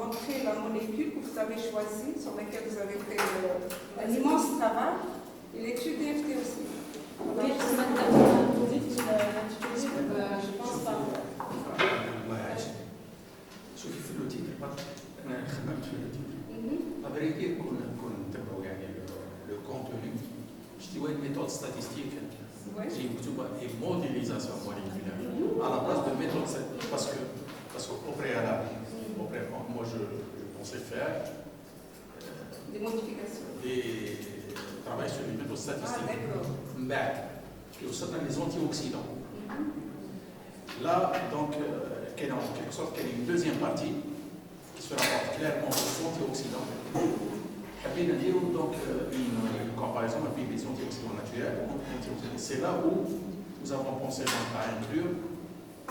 montrer la molécule que vous avez choisie, sur laquelle vous avez fait un immense travail, et l'étude DFT aussi. Oui, vous dites je pense pas. شوفي في الوتيتر انا خدمت في الوتيتر لا فيريتي كون نتبعوا يعني لو كونتوني شتي واحد ميثود ستاتيستيك اللي مكتوبه هي موديليزاسيون موليكولار على بلاص دو ميثود باسكو au préalable moi je pensais faire des modifications, des travail sur les méthodes statistiques. من بعد كي وصلنا لي زونتي-اوكسيدون là donc en quelque sorte qu'il y a une deuxième partie qui se rapporte clairement aux antioxydants حبينا نديروا donc une comparaison avec les antioxydants naturels. C'est là où nous avons pensé donc à inclure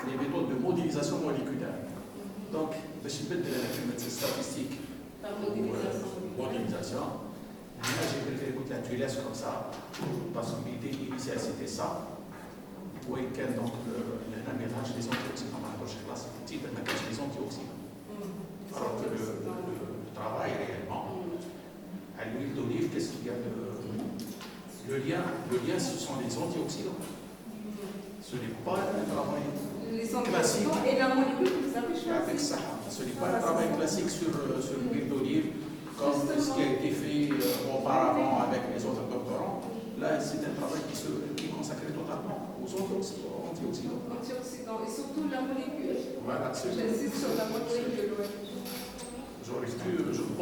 les méthodes de modélisation moléculaire. Donc, باش نبدل انا كلمه statistique modélisation. Moi j'ai préféré écouter la tu laisses comme ça parce que l'idée initiale c'était ça. وكان donc هنا ما يظهرش les antioxydants ما نهضرش خلاص التيتر ما كانش les antioxydants. Alors que le travail réellement à l'huile d'olive, qu'est-ce qu'il y a de... Le lien, ce sont les antioxydants. Ce n'est pas un travail classique. Et la molécule, vous avez choisi. Avec ça. Ce n'est pas un travail classique sur l'huile d'olive, comme ce qui a été fait auparavant avec les autres doctorants. Là, c'est un travail qui est consacré totalement aux antioxydants. Antioxydants, et surtout la molécule. Voilà, c'est j'insiste sur la molécule. J'aurais dû,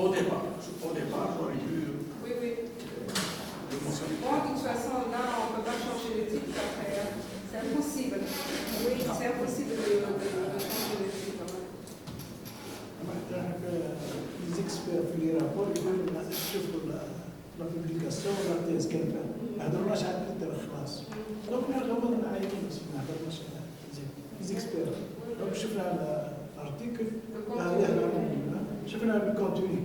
au départ, j'aurais dû le mentionner. Bon, de toute façon, là, on ne peut pas changer le titre après. C'est impossible. Oui, c'est impossible de changer le titre. Les experts في les rapports يقولوا شوفوا la publication la thèse quelqu'un ما هضرناش على التر خلاص دونك نرجعوا للعينين ما هضرناش على les experts دونك شفنا الارتيكل شفنا الكونتوني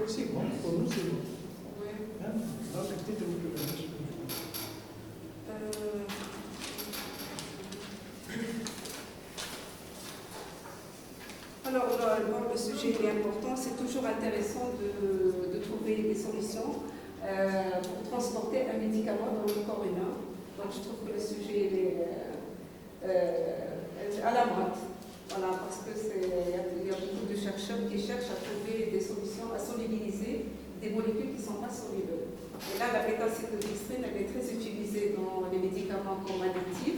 سي بون pour nous c'est bon donc le titre Alors, le sujet est important. C'est toujours intéressant de trouver des solutions pour transporter un médicament dans le corps humain. Donc, je trouve que le sujet est à la mode. Voilà, parce qu'il y a beaucoup de chercheurs qui cherchent à trouver des solutions, à solubiliser des molécules qui ne sont pas solubles. Et là, la bêta-cyclodextrine, elle est très utilisée dans les médicaments comme additif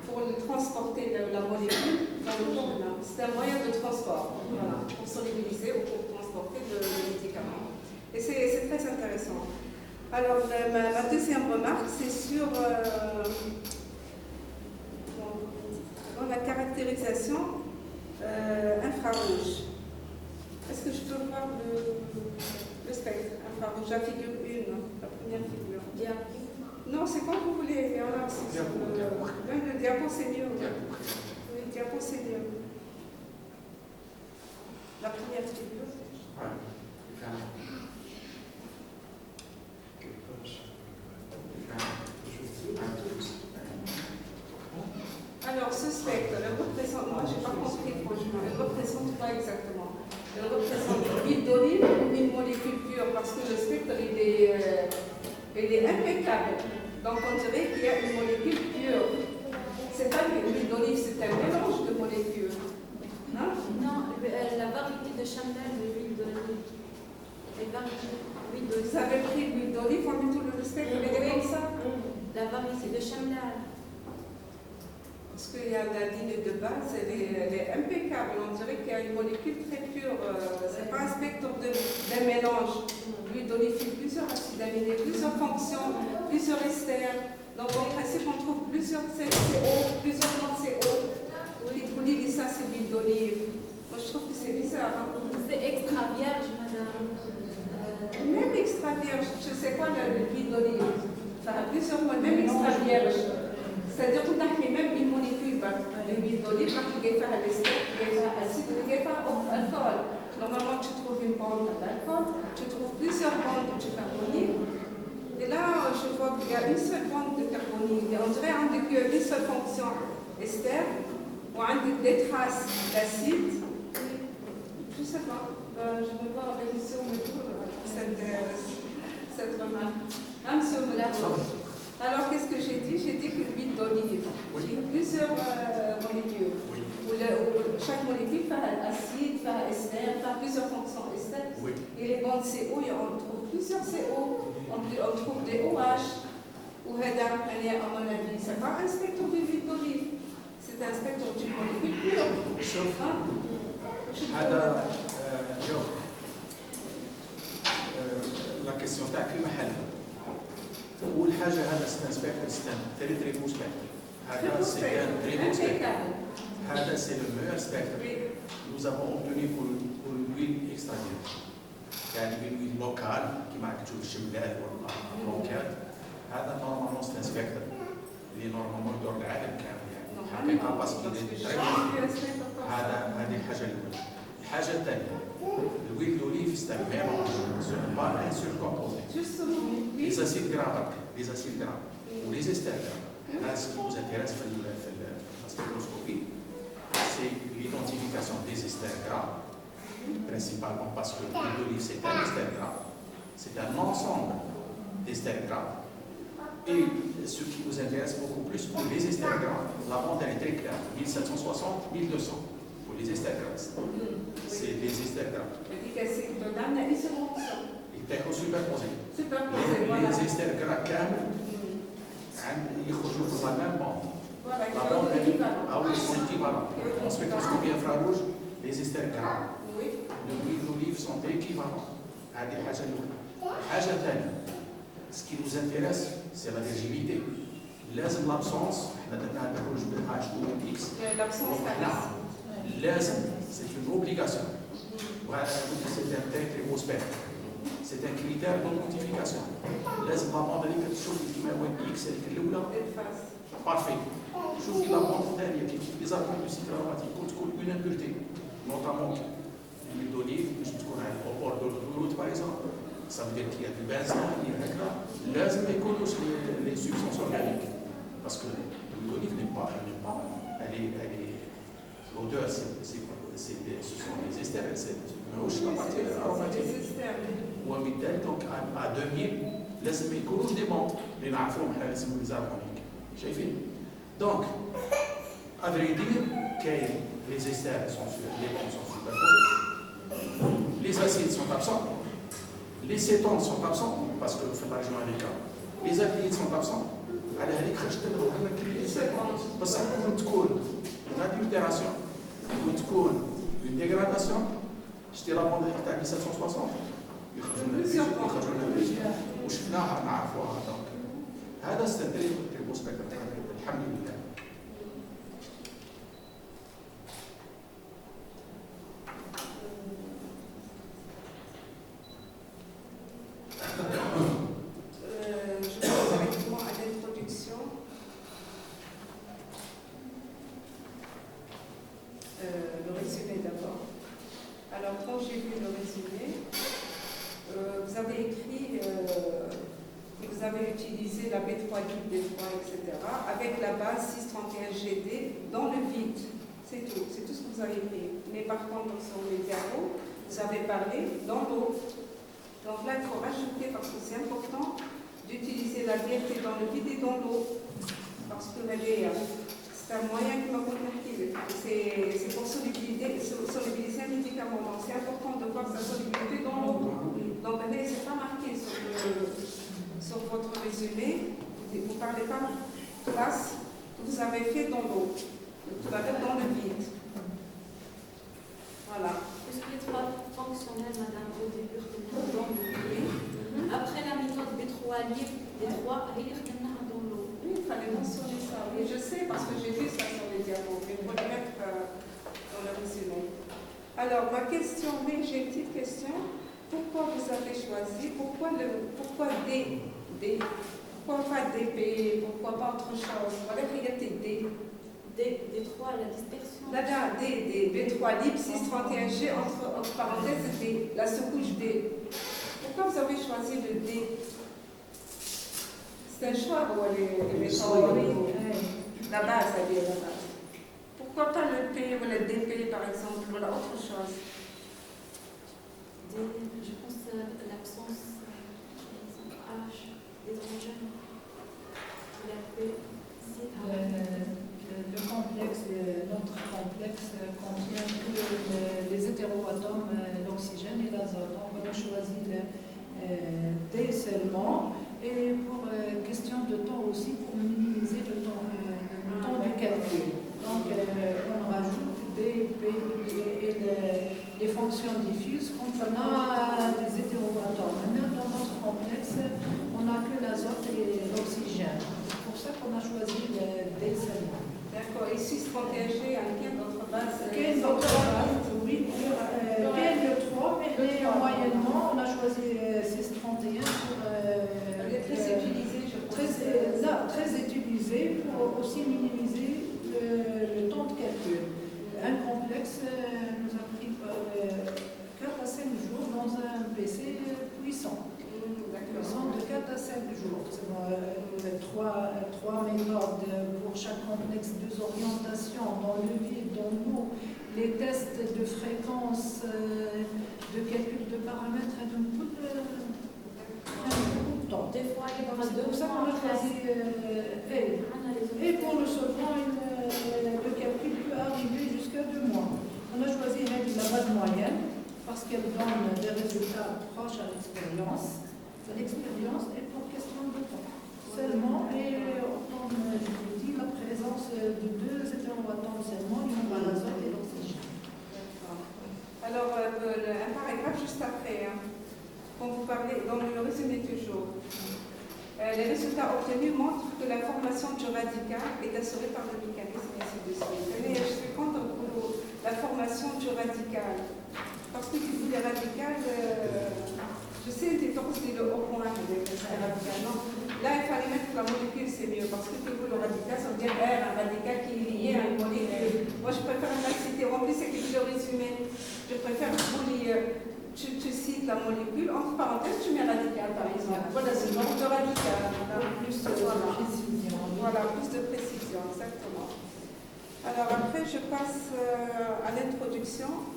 pour transporter la molécule dans le corps humain. C'est un moyen de transport, voilà, pour solubiliser ou pour transporter le médicament. Et c'est très intéressant. Alors, ma deuxième remarque, c'est sur la caractérisation infrarouge. Est-ce que je peux voir le spectre infrarouge, la figure 1, la première figure? Non, c'est comme vous voulez. Alors, le diapo, c'est mieux. Oui, le diapo, c'est mieux. La première figure. Alors, ce spectre, elle représente, moi, je n'ai pas compris franchement, elle représente quoi exactement? Elle représente l'huile d'olive ou une molécule pure? Parce que le spectre, il est impeccable. Donc, on dirait qu'il y a une molécule pure. C'est pas l'huile d'olive, c'est un mélange de molécules. Non, la variété de chandelle de l'huile d'olive. Vous avez pris l'huile d'olive, on met tout le spectre, elle est comme ça? La variété de chandelle. Parce qu'il y a la ligne de base, elle est impeccable. On dirait qu'il y a une molécule très pure. Ce n'est pas un spectre d'un mélange. L'huile d'olive fait plusieurs acides aminés, plusieurs fonctions, plusieurs esters. Donc en principe, on trouve plusieurs CO, plusieurs non-CO. Vous dites ça, c'est l'huile d'olive. Moi, je trouve que c'est bizarre. Hein? C'est extra vierge, madame. Même extra vierge, je sais quoi l'huile d'olive. Ça a plusieurs mots, même extra vierge. C'est-à-dire que même une molécule, l'huile d'olive, quand tu fais l'ester, tu fais acide, tu fais alcool. Normalement, tu trouves une bande d'alcool, tu trouves plusieurs bandes de carbonyle. Et là, je vois qu'il y a une seule bande de carbonyle. Et on dirait qu'il y a une seule fonction ester, ou des traces d'acide. Je ne sais pas. Je vais voir avec M. Metour cette remarque. Ah, M. Metour. Alors, qu'est-ce que j'ai dit? J'ai dit que l'huile d'olive, il y a plusieurs molécules. Où chaque molécule fait acide, fait ester, fait plusieurs fonctions ester. Et les bandes CO, on trouve plusieurs CO. On trouve des OH. Ou à mon avis, ce n'est pas un spectre d'huile d'olive. C'est un spectre d'une molécule pure. La question تاعك المحل. أول حاجة هذا سبيكتر تري تريبو سبيكتر. هذا سيكون تريبو سبيكتر. هذا c'est le meilleur spectre. Nous avons obtenu pour l'huile extra vierge. يعني une locale كيما راك تشوف الشملال ولا بلوكات هذا نورمالمون سي انسبكتور اللي نورمالمون يدور العالم كامل يعني حقيقه باسكو هذه الحاجه الاولى. الحاجه الثانيه الويل دوليف سي ان ميلونج سو با ان سول كومبوزي لي اسيد غراف لي اسيد غراف ولي استر هذا سكي vous intéresse في la spectroscopie c'est l'identification des esters gras principalement parce que l'huile d'olive c'est un ester gras, c'est un ensemble d'esters gras. Et ce qui nous intéresse beaucoup plus pour les esters gras, la bande elle est très claire, 1760, 1200 pour les esters gras. C'est des esters gras. Ils étaient superposés. Les esters gras كامل يخرجوا في la même bande. La bande elle est équivalente. En spectroscopie infrarouge, les esters gras l'huile d'olive sont équivalents. هذه حاجة الأولى. الحاجة الثانية ce qui nous intéresse c'est la virginité. لازم l'absence احنا درناها بالروج بالH2X. لازم c'est une obligation. وهذا c'est un très beau spectre. C'est un critère d'authentification. لازم la bande اللي كتشوف كيما هو X هذيك الأولى parfait. شوفي la bande الثانية كي les arômes du cycle aromatique تكون une impureté notamment l'huile d'olive, je تكون au bord de l'autoroute par exemple, ça veut dire qu'il y a du benzène, il y a لازم ما يكونوش les substances organiques parce que l'huile d'olive n'est pas elle est l'odeur ce sont les esters c'est ماهوش la partie aromatique وبالتالي donc à 2000 لازم ما يكونوش des bandes اللي نعرفوهم حنا نسميو les aromatiques شايفين donc à vrai dire كاين les esters sont sur les bandes sont superposées. Les acides sont absents, les cétones sont absents parce que في la région américaine. Les aldehydes sont absents. على هذيك خرجت لنا وحنا كلينا بصح ممكن تكون une adultération ممكن تكون une dégradation. شتي لا بوند تاع 1760 يخرجوا لنا وشفناها نعرفوها دونك هذا استدري تريبو سبيكتر الحمد لله. Avec la base 631GD dans le vide. C'est tout ce que vous avez écrit. Mais par contre, sur les diapos, vous avez parlé dans l'eau. Donc là, il faut rajouter, parce que c'est important, d'utiliser la DFT dans le vide et dans l'eau. Parce que c'est un moyen qui m'a converti. C'est pour solubiliser un médicament. Donc c'est important de voir sa solubilité dans l'eau. Donc c'est pas marqué sur votre résumé. Vous ne parlez pas de classe que vous avez fait dans l'eau, tout à l'heure dans le vide. Voilà. Est-ce que les trois fonctionnels, madame, au début, après la méthode B3 libre, B3, dans l'eau. Oui, il fallait mentionner ça. Oui, je sais parce que j'ai vu ça sur les diapos, mais il faut le mettre dans le résumé. Alors, ma question, oui, j'ai une petite question. Pourquoi vous avez choisi, pourquoi D Pourquoi pas DP, pourquoi pas autre chose? Voilà qu'il y a des D. D3, la dispersion. Là, B3 libre, 631G, entre parenthèses, D, la sous-couche D. Pourquoi vous avez choisi le D? C'est un choix ou la base, c'est-à-dire la base. Pourquoi pas le P ou le DP, par exemple, ou autre chose? Je pense l'absence H. Le complexe, notre complexe contient les hétéroatomes, l'oxygène et l'azote. Donc on a choisi le D seulement. Et pour question de temps aussi, pour minimiser le temps du calcul. Donc on rajoute D, P et les fonctions diffuses contenant des hétéroatomes. Même dans notre complexe, on n'a que l'azote et l'oxygène. C'est pour ça qu'on a choisi le D seulement. D'accord. Et 631G, quelle autre base? Quelle autre base? Oui, quelle 3, mais moyennement aussi minimiser le temps de calcul. Un complexe nous a pris 4 à 5 jours dans un PC puissant. Puissant de 4 à 5 jours. Trois méthodes pour chaque complexe, 2 orientations dans le vide, dans l'eau, les tests de fréquence, de calcul de paramètres et de beaucoup de temps. Des fois, il y a C'est pour ça qu'on a choisi et pour le solvant, le calcul peut arriver jusqu'à 2 mois. On a choisi la base moyenne parce qu'elle donne des résultats proches à l'expérience. L'expérience est pour question de temps seulement, et comme je vous dis, la présence de 2 hétéroatomes seulement, l'ionon l'azote et l'oxygène. Alors, un paragraphe juste après, quand vous parlez, dans le résumé du jour. Les résultats obtenus montrent que la formation du radical est assurée par le mécanisme et ainsi de suite. Mais je suis contre la formation du radical. Parce que du coup, les radicales, je sais, c'est le haut point des radicales. Non. Là, il fallait mettre la molécule, c'est mieux. Parce que du coup, le radical, ça veut dire un radical qui est lié à une molécule. Moi, je préfère la citer. En plus, c'est que le résumé. Je préfère vous lire. Tu cites la molécule, entre parenthèses, tu mets radical par exemple. Voilà, c'est le nombre de radical. Plus, voilà, plus de précision, exactement. Alors après, je passe à l'introduction.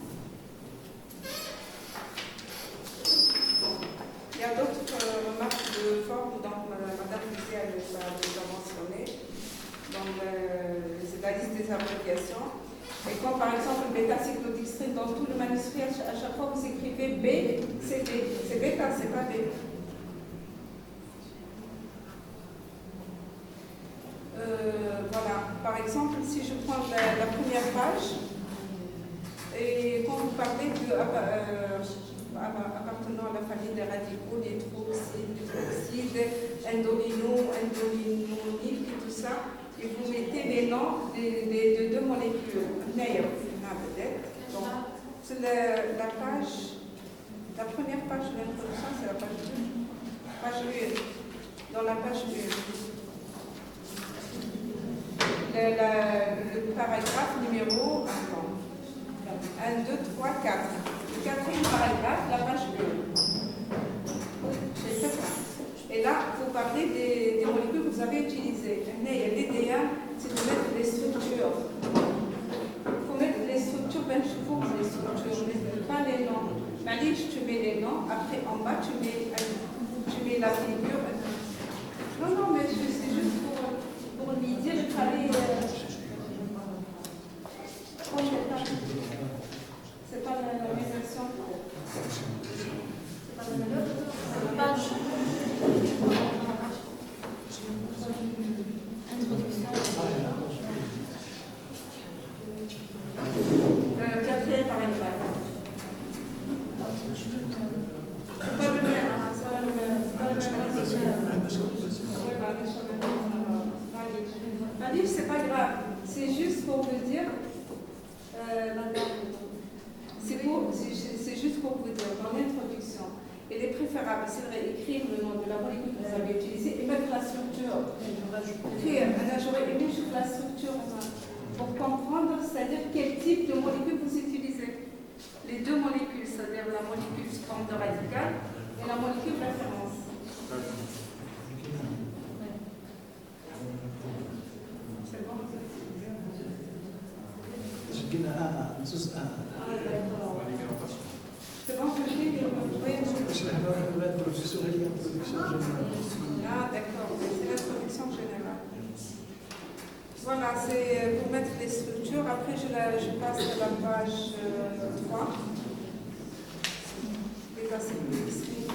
Il y a d'autres remarques de forme, donc Madame Lucia les a déjà mentionnées, dans la liste des abréviations. Et quand par exemple bêta-cyclodextrine, dans tout le manuscrit, à chaque fois vous écrivez B, c'est B. C'est bêta, c'est pas B. Voilà. Par exemple, si je prends la première page, et quand vous parlez de appartenant à la famille des radicaux, des hydroxydes, indolinoniques et tout ça, et vous mettez les noms de 2 molécules. Peut-être. Donc, c'est la première page de l'introduction, c'est la page 2. Page 1. Dans la page 1. Le paragraphe numéro 1, 2, 3, 4. Le 4e paragraphe, la page 2. C'est ça. Et là, vous parlez des molécules que vous avez utilisées. L'idéal, c'est de mettre les structures. Il faut mettre les structures, ben je trouve les structures, mais pas les noms. Malice, tu mets les noms, après en bas, tu mets la figure. Non, mais c'est juste pour lui dire, il fallait. C'est pas la version. C'est pas la page. Quatrième paragraphe. C'est pas le même, c'est pas le même. C'est pas grave. C'est juste pour vous dire. C'est juste pour vous dire, dans l'introduction, il est préférable, c'est vrai, écrire le nom de la molécule que vous avez utilisée et mettre la structure. J'aurais aimé juste la structure pour comprendre, c'est-à-dire quel type de molécule vous utilisez. Les 2 molécules, c'est-à-dire la molécule forme de radical et la molécule référence. C'est bon? C'est bon, je l'ai dit. Ah, d'accord, c'est l'introduction générale. Voilà, c'est pour mettre les structures. Après, je passe à la page 3. Les acides glycériques,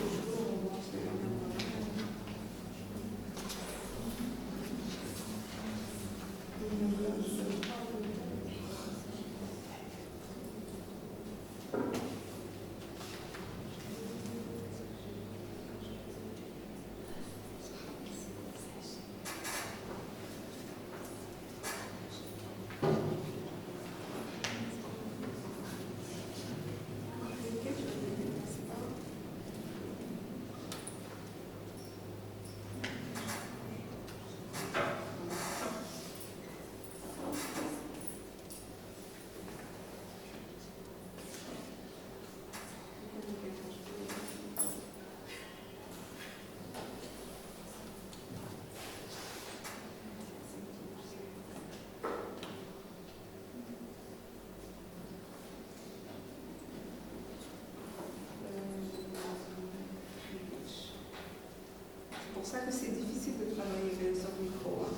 ça que c'est difficile de travailler sur micro. Hein.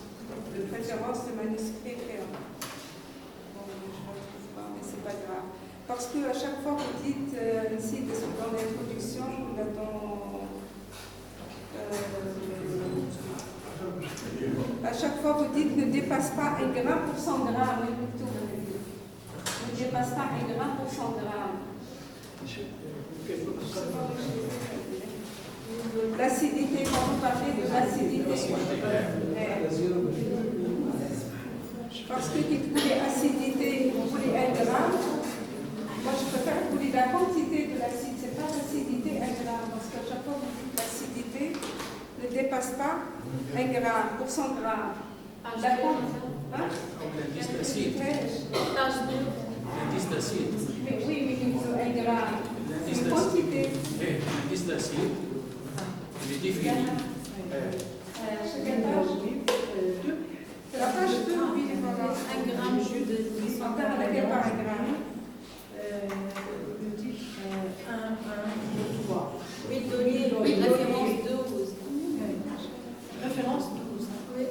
De préférence, le manuscrit créant. Bon, je ne trouve pas, mais c'est pas grave. Parce que à chaque fois vous dites ici dans l'introduction, à chaque fois vous dites ne dépasse pas 1 gramme pour 100 grammes. Ne dépasse pas 1 gramme pour 100 grammes. L'acidité, quand vous parlez de l'acidité, parce que vous voulez acidité, vous voulez 1 gramme. Moi, je préfère que vous voulez la quantité de l'acide, ce n'est pas l'acidité 1 gramme, parce qu'à chaque fois, vous dites l'acidité ne dépasse pas 1 gramme pour 100 grammes. L'indice d'acide. L'indice d'acide. Oui, mais il faut 1 gramme. L'indice Une quantité. L'indice d'acide, il est défini. Chaque page. C'est la page 2, oui, voilà. 1 gramme jus de Encore à laquelle par 1 gramme. Le titre 1, 3. Huile d'olive, référence 12. Référence 12. Oui.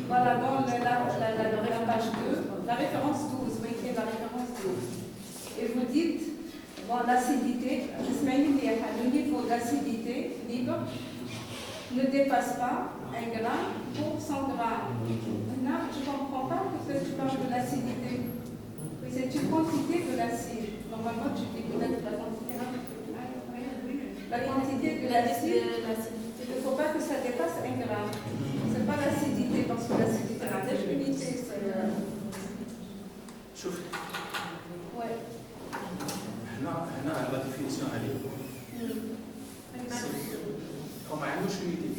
Voilà, dans la page 2, la référence 12, vous écrivez la référence 12. Et vous dites, bon, l'acidité, le niveau d'acidité libre ne dépasse pas 1 gramme pour 100 grammes. Maintenant, je ne comprends pas que tu parles de l'acidité. C'est une quantité de l'acide. Normalement, tu dis peut-être la quantité. La quantité de l'acide, il ne faut pas que ça dépasse 1 gramme. Ce n'est pas l'acidité, parce que l'acidité, la unité, c'est... شوف Ouais. هنا لا ديفينيسيون عليه وما عندوش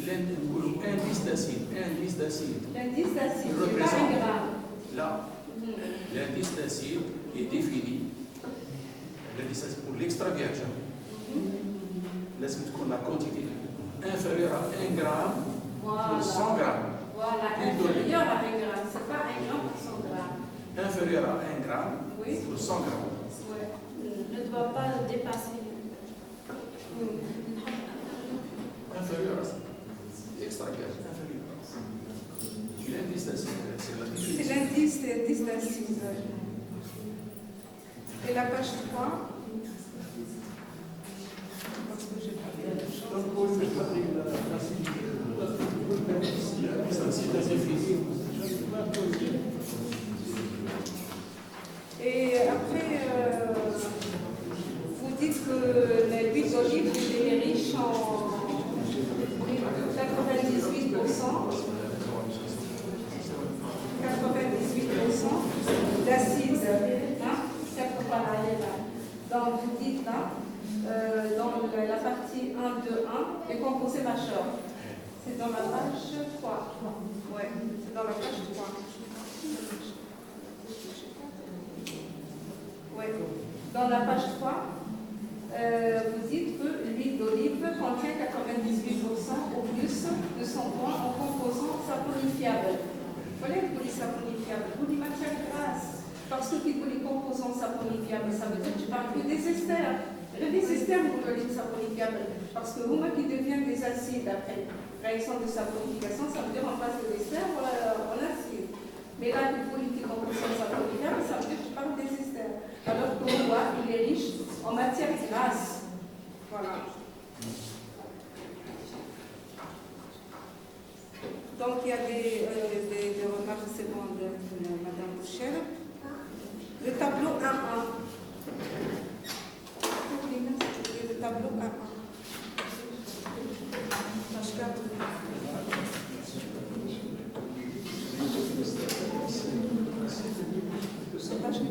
نقولوا انديس داسيد L'indice d'acide, Il ce n'est pas 1 représente. gramme. لا l'indice d'acide est défini pour l'extra virgin لازم تكون la quantité inférieure à 1 gramme pour 100 grammes. Voilà, inférieur à 1 gramme. Ce n'est pas 1 gramme pour 100 grammes. Inférieur à 1 gramme Oui. pour 100 grammes. Ouais. Ne doit pas dépasser. Inférieur à ça. Extra virgin, inférieur à ça. L'indice d'acide, c'est la C'est définition. l'indice d'acide. Et la page 3. Parce que j'ai pas bien la chose. Donc, pour le méthodique de l'acidité, Et après, vous dites que l'huile d'olive est riche en 98%. 98% d'acide. Hein? Donc, vous dites là, dans la partie 1, 2, 1, les composés majeurs. C'est dans la page 3. Ouais, c'est dans la page 3. Ouais. Dans la page 3, vous dites que l'huile d'olive contient 98% ou plus de son poids en composants saponifiables. Vous voyez que les saponifiables, vous les matières grasses. Parce que les composants saponifiables, ça veut dire que tu parles que des esters. Les esters, vous voulez les saponifiables. Parce que vous, qui deviennent des acides après réaction de saponification, ça veut dire en place de l'ester, on acide. Mais là, les composants saponifiables, ça veut dire que tu parles des esters. Alors que le bois, il est riche en matière grasse. Voilà. Donc, il y a des remarques secondes de Mme Boucher. Le tableau 1-1. Le tableau 1-1. Page 4. Page 4.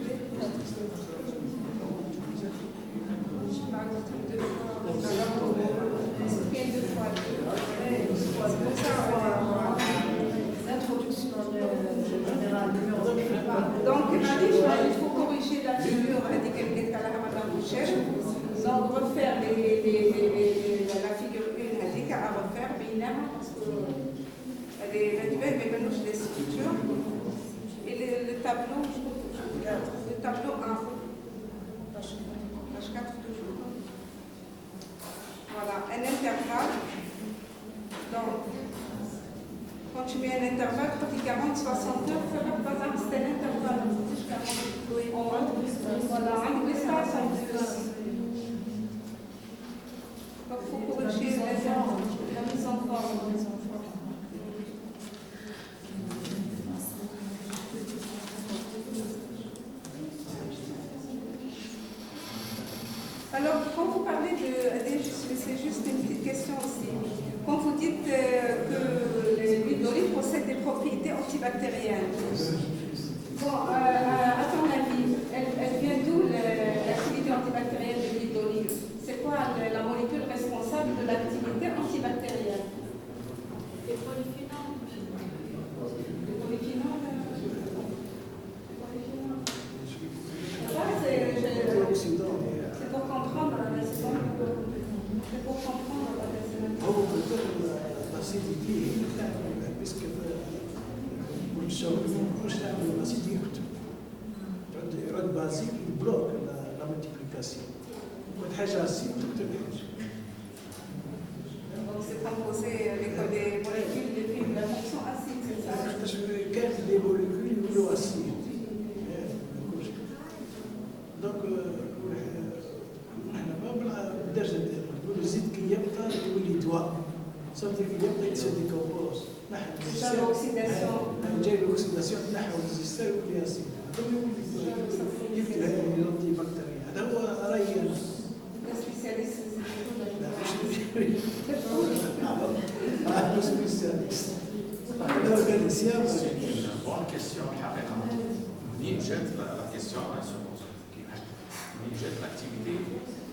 L'introduction générale numéro 2. Donc, il faut corriger la figure indiquée par Mme Boucher. Donc, refaire la figure 1 indiquée à refaire, parce que les nouvelles, mais maintenant je les structures. Et le tableau 1, page 4 toujours. Voilà, un intervalle mets un intervalle, quand il 40, 60 heures, par exemple, c'est un intervalle. On va voilà, un espace en plus. Donc, il faut corriger la mise en forme. Alors, quand vous parlez c'est juste une petite question aussi. Quand vous dites que l'huile d'olive possède des propriétés antibactériennes, bon, à ton avis, elle vient d'où l'activité antibactérienne de l'huile d'olive? C'est quoi la molécule responsable de l'activité antibactérienne? Les polyphénols. Les polyphénols. C'est pour comprendre la raison. C'est pour comprendre la raison. هو الاسيديتي هي اللي تعمل باسكو والشغل مش تعمل الاسيديتي يرد بازيك يبلوك لا مولتيبليكاسيون والحاجه اسيد Donc c'est composé avec des molécules de la fonction acide, c'est ça? كانت دي موليكول يقولوا اسيد دونك احنا ما بالدرجه نقولوا الزيت كي يبقى يولي دواء صافي كي يبقى يتسد ديكومبوز C'est l'oxydation. جاي الاكسيداسيون تاعها والريزيستار يولي اسيد يبقى هذا الانتي بكتيريا هذا هو رايي انا Le spécialiste, C'est une bonne question. Ni jette la question à ce ni jette l'activité.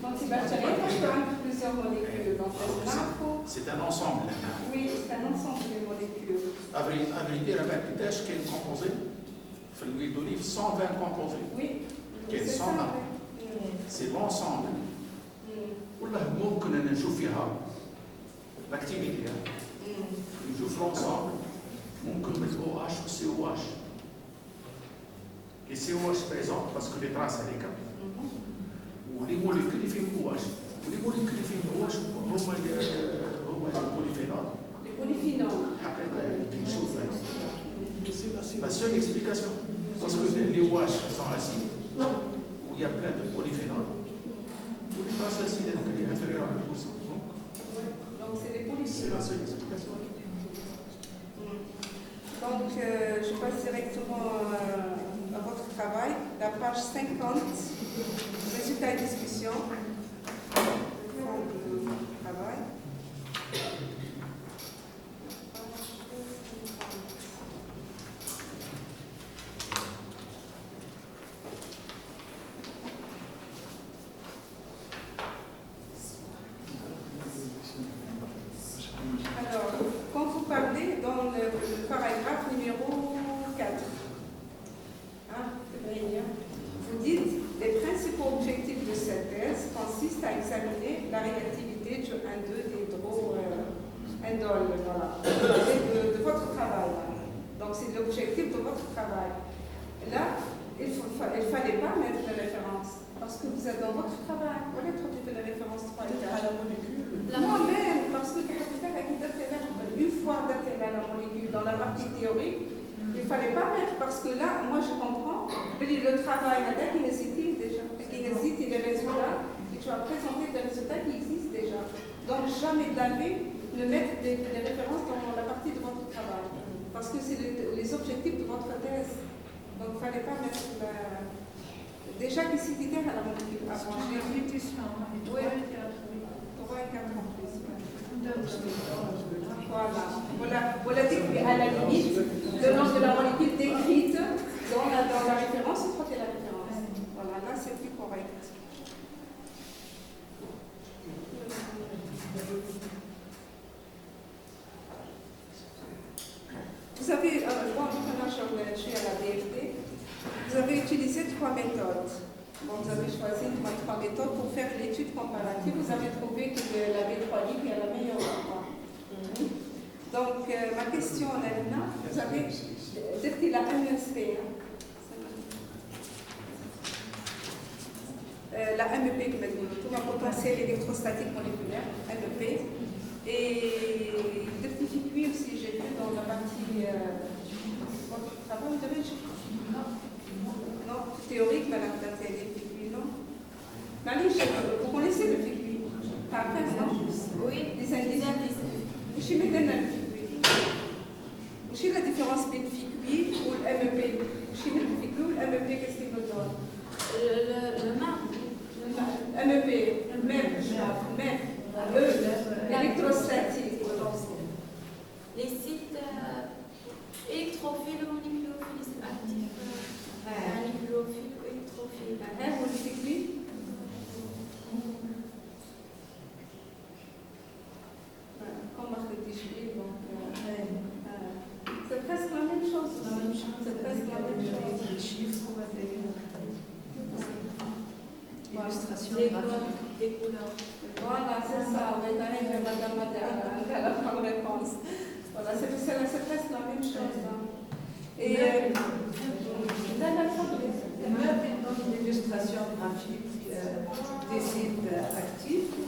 antibactérien, parce qu'il y a plusieurs molécules. Donc, C'est un ensemble. oui, c'est un ensemble de molécules. À vrai dire, avec les tâches qui sont composées, l'huile d'olive, 120 composés. Oui, Quels c'est sont ça. là? C'est l'ensemble. والله ممكن ان نشوف فيها l'activité. نشوف l'ensemble. ممكن من OH و COH. Les COH présentent parce que les traces avec ولي موليكول فيهم OH. ولي موليكول فيهم OH هما البوليفينول. Les polyphénols. حقيقة نشوف la seule explication parce que les OH sont acides où il y a plein de polyphénols. Ou les traces acides sont inférieures à 1%. Donc, c'est des C'est polyphénols. la seule explication. Donc, je passe directement à votre travail, la page 50, résultats et discussion. Fond de travail. Alors, quand vous parlez dans le paragraphe numéro 4, hein, vous dites les principaux objectifs de cette thèse consistent à examiner la réactivité du 1,2 d'hydroindole, voilà, de votre travail. Donc, c'est l'objectif de votre travail. Là, il ne fallait pas mettre de référence. Parce que vous êtes dans votre travail. Voilà, trouver de la référence 3 et 4. À la molécule. Non, même, parce que une fois d'atteindre la molécule dans la partie théorique, il ne fallait pas mettre, parce que là, moi je comprends, le travail qui existe déjà, qui existe les résultats, et tu as présenté des résultats qui existent déjà. Donc jamais de la vie ne mettre des références dans la partie de votre travail, parce que c'est les objectifs de votre thèse. Donc il ne fallait pas mettre déjà qui s'était à la molécule avant. Oui, 3 et 4 en plus. Voilà dit qu'à la limite, le nom de la molécule décrite dans la référence, il faut qu'il y ait la référence. Voilà, là c'est plus correct. Vous avez, maintenant je suis à la DFT, vous avez utilisé 3 méthodes. Bon, vous avez choisi 3 méthodes pour faire l'étude comparative. Vous avez trouvé que la B3 libre est la meilleure. Donc, ma question, Nalina, vous avez dit la MESP. La MEP, qui m'a dit, tout ma potentiel électrostatique moléculaire, MEP. Et le FICUI aussi, j'ai vu dans la partie. Ça va, vous avez non, théorique, Madame Tateli, le FICUI, non? Marie, vous connaissez le FICUI? Par exemple, oui, des indices. Je suis maintenant le FICUI. Quelle est la différence entre le FICUI ou le MEP? Je suis le FICUI ou le MEP, qu'est-ce qu'il nous donne? Le MEP, MEP, électrostatique. Les sites électrophiles ou nucléophiles actifs. Nucléophiles ou électrophiles. Vous le FICUI? Comme archétype, donc c'est presque la même chose. C'est presque la même chose. Les chiffres, on va dire. Illustration Des graphique. couleurs. Voilà, c'est ça. On va arriver à la bonne réponse. Voilà, c'est presque la même chose. Et Le meuble donne une illustration graphique des sites actifs où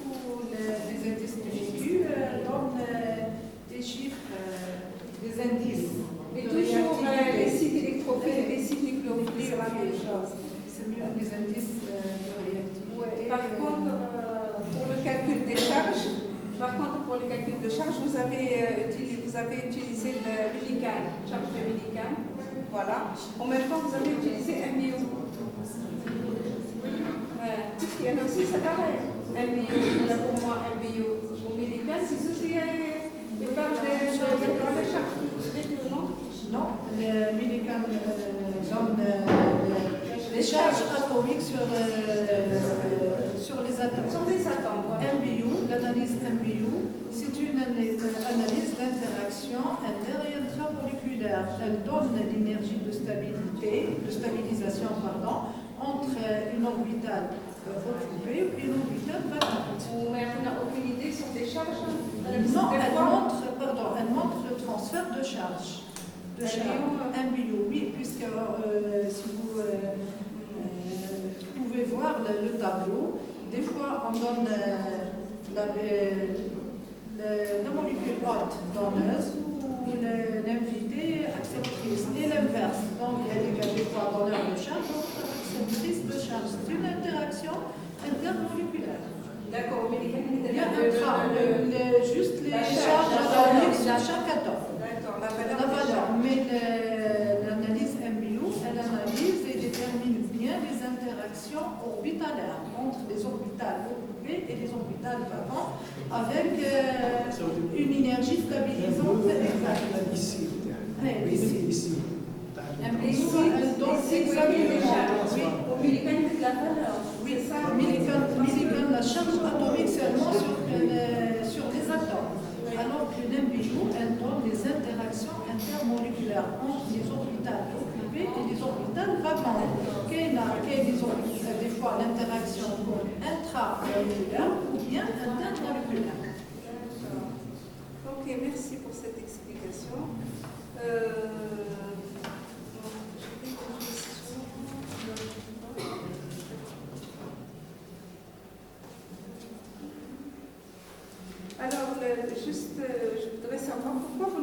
les indices numériques donnent des chiffres, des indices. Et de toujours réactivité. les sites électrophiles et les sites nucléophiles, c'est la même chose. C'est mieux les indices de réactivité. Par contre, pour le calcul des charges, vous avez utilisé le Millikan, charge de Millikan. Voilà. En même temps, vous avez utilisé MBO. Il y en a aussi, c'est pareil. MBO, pour moi, MBO. Au Millikan, c'est aussi il parle de charge. Non, le Millikan donne les charges atomiques sur les atomes. Sur les atomes, voilà. MBU, l'analyse MBU, c'est une analyse d'interaction interintramoléculaire. Elle donne l'énergie de stabilisation, entre une orbitale occupée et une orbitale vacante. Mais on n'a aucune idée sur des charges. Non, elle montre le transfert de charge. MBU, oui, puisque si vous pouvez voir le tableau, des fois on donne la molécule haute donneuse ou l'invité acceptrice et l'inverse. Donc il y a des fois donneur de charge, d'autres acceptrice de charge. C'est une interaction intermoléculaire. D'accord, mais Il y a juste les charges atomiques sur chaque atome. D'accord, La valeur. Mais l'analyse MBU, elle analyse et détermine bien les interactions orbitalaires entre les orbitales occupées et les orbitales vacantes avec une énergie stabilisante exacte. Ici. Ici. MBU, elle donne les charges. Au Millikan, la valeur. Oui, Millikan, la charge atomique seulement sur les atomes. Alors que l'MBU, elle donne les interactions intermoléculaires entre les orbitales occupées et les orbitales vacantes. Des fois l'interaction intramoléculaire ou bien intermoléculaire. Ok, merci pour cette explication. Alors, je voudrais savoir pourquoi vous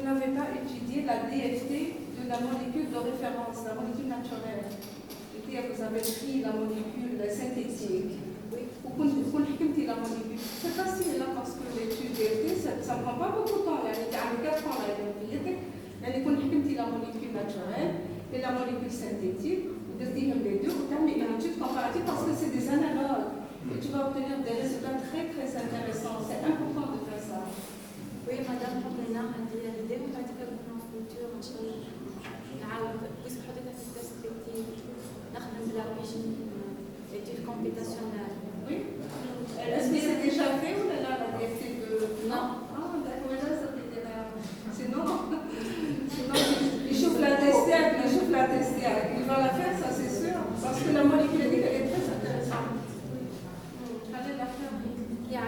n'avez pas étudié la DFT de la molécule de référence, la molécule naturelle. C'est-à-dire que vous avez pris la molécule synthétique. Ou vous حكمتي la molécule. C'est facile là parce que l'étude DFT, ça ne prend pas beaucoup de temps. Il y a 4 ans là, يعني كون حكمتي la molécule naturelle et la molécule synthétique, درتيهم les deux, vous avez une étude comparative parce que c'est des analogues. Et tu vas obtenir des résultats très très intéressants. C'est important de faire ça. Oui, madame, حطينا عندي الديمو بعد كده نروح فيوتشر ان شاء الله نعاود بس حطيتها في البرسبكتيف نخدم بلا ريجيم études computationnelles. Oui. Est-ce que c'est déjà fait ou là la DFT de... Non. Ah, d'accord, là ça fait là. Sinon, il chauffe la tester. Il va la faire, ça c'est sûr. Parce que la molécule elle est très intéressante. Allez la faire. Il y a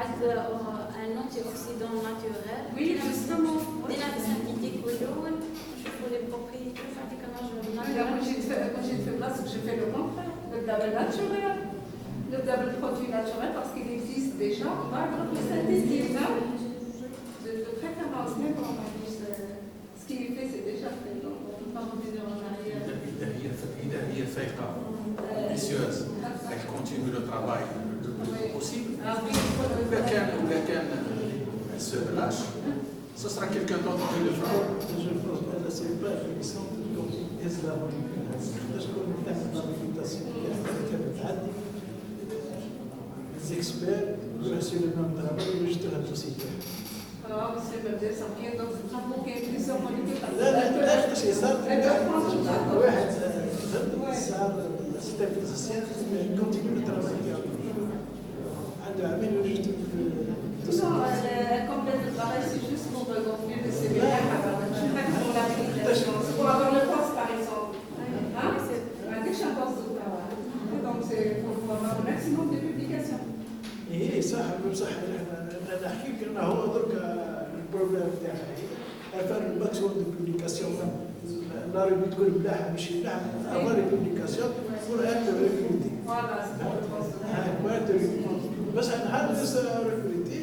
un antioxydant naturel. Oui, justement. Des nappes synthétiques ولون نشوفوا les propriétés بعد كده نرجعوا Quand j'ai fait là, c'est que j'ai fait le contraire. Le label naturel. le double produit naturel parce qu'il existe déjà. Par exemple, le synthétisme, de préférence, même en Malaisie, ce qu'il fait, c'est déjà fait. Donc, on ne peut pas revenir en arrière. هي فايقة ambitieuse. Elle continue le travail le plus possible. Ou كان elle se relâche, ce sera quelqu'un d'autre qui le fera. Je pense qu'elle ne s'est pas réticente comme Islam. Je connais la réputation les experts sur le même travail ويجدوا هذا الدوسيتي. Alors, monsieur Babel, ça vient donc du travaux qui est plusieurs molécules. لا شيء صار واحد صار ستابيليزاسيون كونتينيو لو ترافاي ديالو عنده عامين وجدت Non, elle complète le travail, c'est juste pour gonfler le séminaire, pour la réalisation. C'est pour avoir le poste, par exemple. Hein? Dès que je suis en poste de travail. Donc, c'est pour avoir le maximum de publications. ايه صح بصح انا احكي لك انه هو درك البروبليم تاعها فان الماكسيموم دو بوبليكاسيون لا ريبي تكون ملاحه ماشي ملاحه افار بوبليكاسيون بور ان ريكروتي Voilà, c'est pour le poste. بس نهار ناس ريكروتي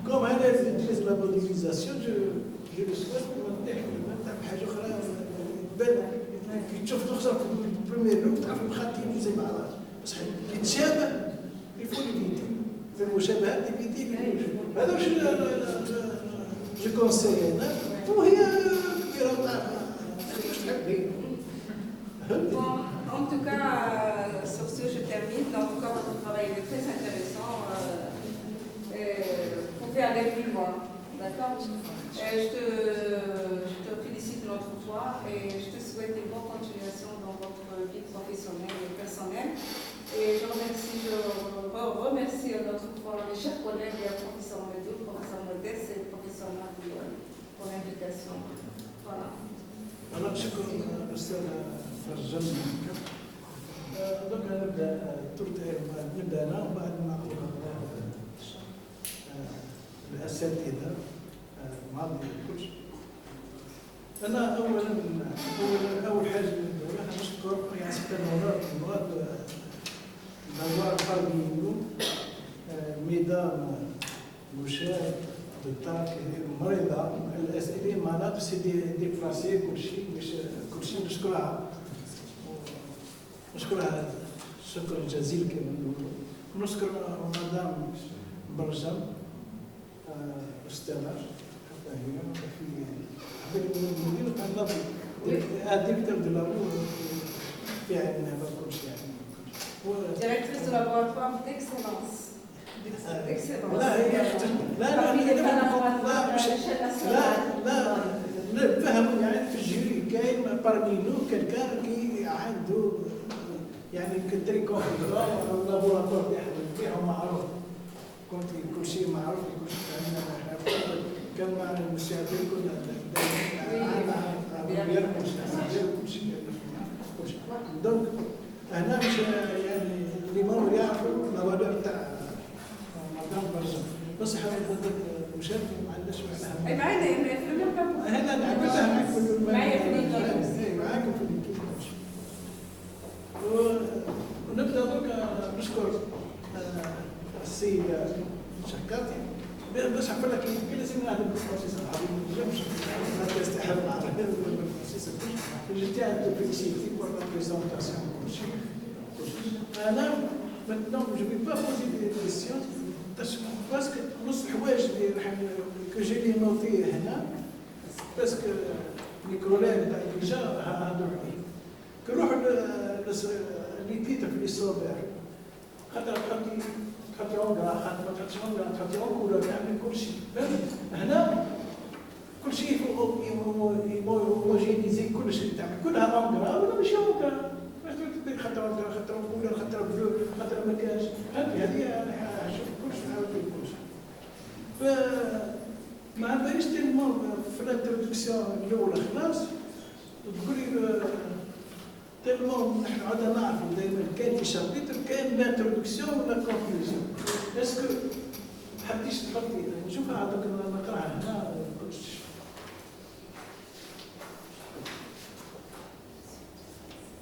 كوم انا ندير لا موديليزاسيون جو لو سويت نتاع بحاجه اخرى بان كي تشوف تخسر في البريمير لوك تعرف مخاطين زي بعض بصح كي تشابه يفوا لي في المشابهات اللي هذا واش جو كونسيي انا وهي كبيره واش تحبي Bon, en tout cas, sur ce, je termine. En tout cas, votre travail est très intéressant. Vous pouvez aller plus loin. D'accord? Je te félicite une autre fois et je te souhaite une bonne continuation dans votre vie professionnelle et personnelle. Et je remercie notre fois mes chers collègues, le professeur Medou, le professeur Modeste et le professeur Mardi pour l'invitation. Voilà. انا نشكر الاستاذ فرجان دوك نبدا الدور تاعي نبدا انا ومن بعد نعطيك الاساتذه الماضي كلشي. انا اول حاجه نديرها نشكر يعني سكان مراد نوار قلبي ميدان مشاهد الدار مريضه الاسئله معناتها سي دي بلاسي كلشي نشكرها الشكر الجزيل كما نقولوا. نشكر مدام برجم استاذه حتى هي في المدير تاع النظر الديكتور دو لابو في عندنا هذا كلشي يعني. Directrice du laboratoire d'excellence. لا هي لا فهم يعني في الجيري كاين بارمينو كالكان كي عنده يعني كتري كونفيدرا اللابوراتوار تاعهم معروف كنت كل شيء معروف كل شيء كان معنا المساعدين كنا كل شيء دونك هنا مش يعني اللي ما يعرفوا المبادئ تاع بس حضرتك مشاركة ما عندناش معناها. اي معانا في المكتب. هنا نعملها معاك في معايا في الكيك. معاكم في الكيك. ونبدا درك نشكر السيدة شكاتي باش عفوا لك لازم نهضر بالفرنسي صراحة ما تستحب مع الفرنسي اللي تاع فيليسيتي بور لا بريزونطاسيون كلشي. انا maintenant je vais pas poser des questions parce que نص الحوايج اللي راح كجي لي نوتي هنا باسكو لي كوليغ تاع ديجا هادو عليه كنروح لي تيتر في لي صوبير خاطر تحطي اونغرا خاطر ما تحطيش اونغرا تحطي اونغرا تعمل كلشي هنا كلشي هوموجينيزي كلشي تعمل كلها اونغرا ولا ماشي اونغرا خاطر اونغرا خاطر اونغرا خاطر بلو خاطر ما كانش هذه انا نشوف كلشي نعاود كلشي ما عندناش تيلمون في الانترودكسيون الاولى خلاص تقولي تيلمون نحن عادة نعرفوا دائما كاين في شابيتر كاين لانترودكسيون ولا كونكلوزيون اسكو حبيتيش تحطي نشوفها عاد نقراها هنا كلشي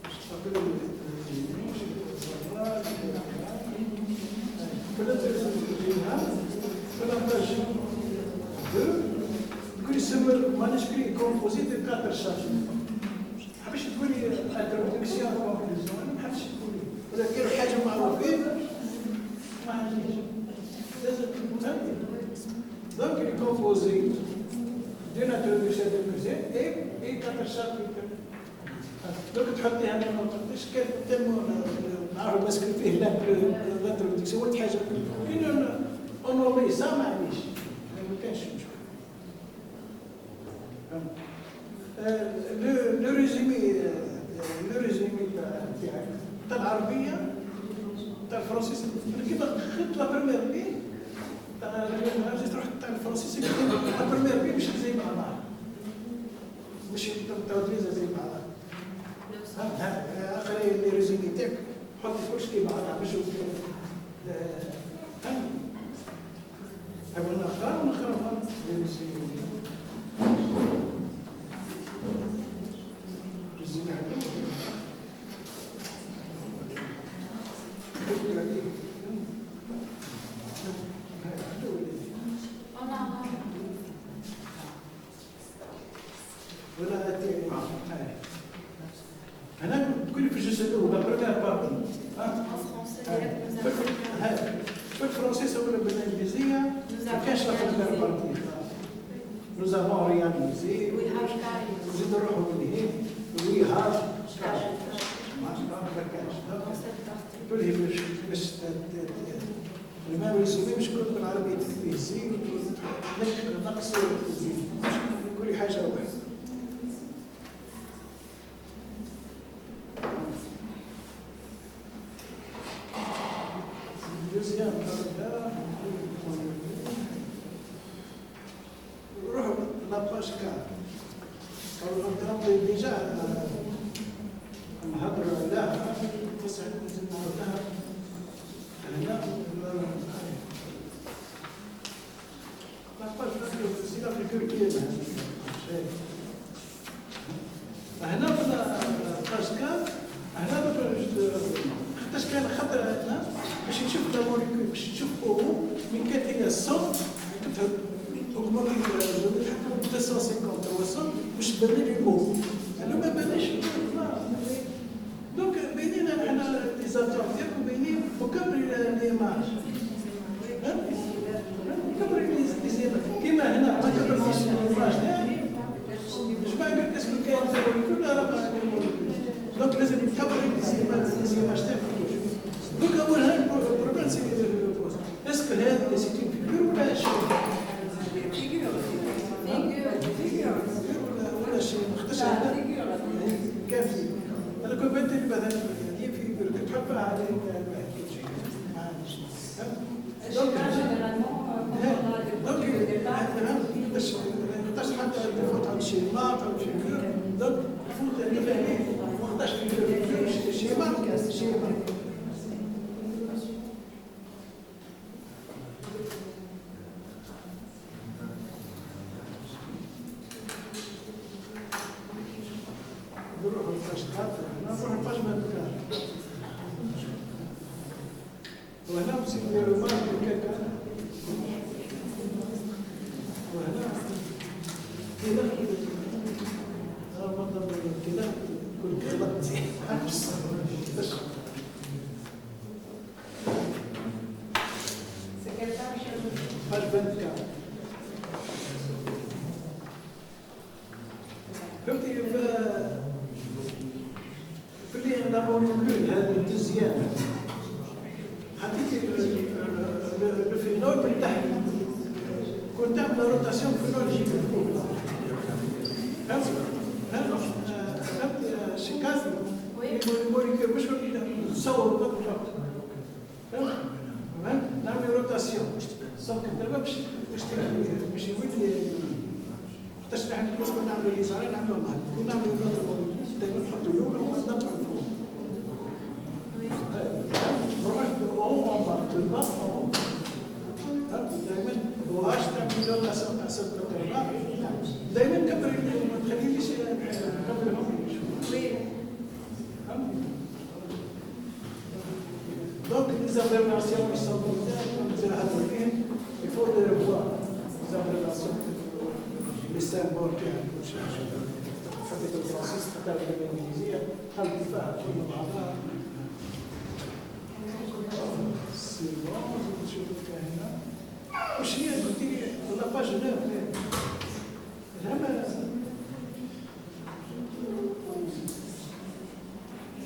باش تفكروا la page 2 كل يسمى مانuscrit composé de 4 charges. ما حبش تقول لي introduction conclusion ما حبش تقول لي ولا كاين حاجه معروفين ما عنديش لازم تفهم. Donc il est composé d'une introduction de musée et 4 charges. Donc تحطي هذا النقطه باش كان تم نعرف ماسك فيه الانترودكسيون ولا حاجه كاين اونوري سا معليش ما كانش مشكل. لو ريزومي تاعك تاع العربيه تاع الفرنسيس كيما خدت لا بريمير بي تاع تروح تاع الفرنسيس لا بريمير بي مش زي مع بعض مش تاع زي مع بعض. اخري لي ريزومي تاعك حط كلشي كيما بعض باش أبغى نخرب أنا بقول في الجزء الأول لا بريمير بارتي في الفرنسيس ولا بالإنجليزية ما كانش لا بريمير بارتي. Nous avons réalisé. نزيد نروحوا من هنا we have تقولي باش المهم الرسومي مش كل بالعربية فيه زين نقص زين كل حاجة واحدة. روح لاباج 4 ديجا نهضر عليها تسعة نهضرها هنا لاباج سيلا في تركيا هنا لاباج 4 هنا خاطرش كان خطر هنا باش نشوف لا موليكول باش نشوف من كانت هي الصوت augmenter de 250 300 باش تبان لي المو انا ما بانش. دونك باينين احنا لي زاتور ديالكم باينين وكبري ليماج كبري لي زيماج كيما هنا ما كبرتيش ليماج تاعي جماعه قلت اسمو كاين موليكول راه باش دونك لازم نكبري لي زيماج تاعي. دونك اول حاجه البروبليم سي اسكو هذه سي اون فيغور ولا شيء ولا شيء مختشى كافي. انا كنت بدي مثلا هذه في كنت تحبها على نقدرش حتى نفوت على الشيمات او شي دونك نفوت انا فاهمين ما نقدرش في الشيمات وهنا مسكني رومان بكاكا وهنا كذا كذا كل غلط فهمتي في اللي نقول هذه التزيان حطيتي الفينول من تحت كنت تعمل روتاسيون فينول يجي من فوق فهمت شكاز الموليكول مش نصور بالضبط فهمت نعمل روتاسيون صافي دابا باش يولي حتى نحن كنا نعملوا اليسار نعملوا معاك كنا نعملوا دائما نحطوا الاولى ونطلعوا الفوق دائما واش تعمل له اساس دائما كبر ما تخليليش كبرهم Donc, les interventions qui sont modernes, il faut les revoir. Les interventions, les symboles qui ont changé. حتى الفرنسيس حتى اللغه الانجليزيه خلي فيها كلمه بعضها سي بون نشوف هنا واش هي قلتي لي لا باج 9 زعما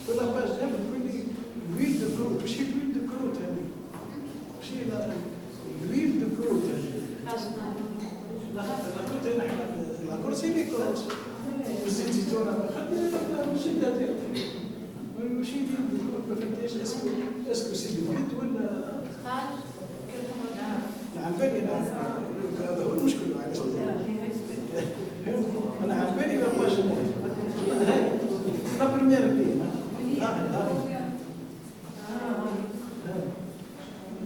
ولا باج 9 تقول لي l'huile de croûte ماشي l'huile de croûte هذه ماشي l'huile de croûte لا كروت هنا لا كرسي لي كروت والزيت زيتون ماشي داتير ماشي ما فهمتيش اسكو سي بالبيت ولا عن بالي هذا هو المشكل علاش انا عن بالي لا باج لا بريمير بي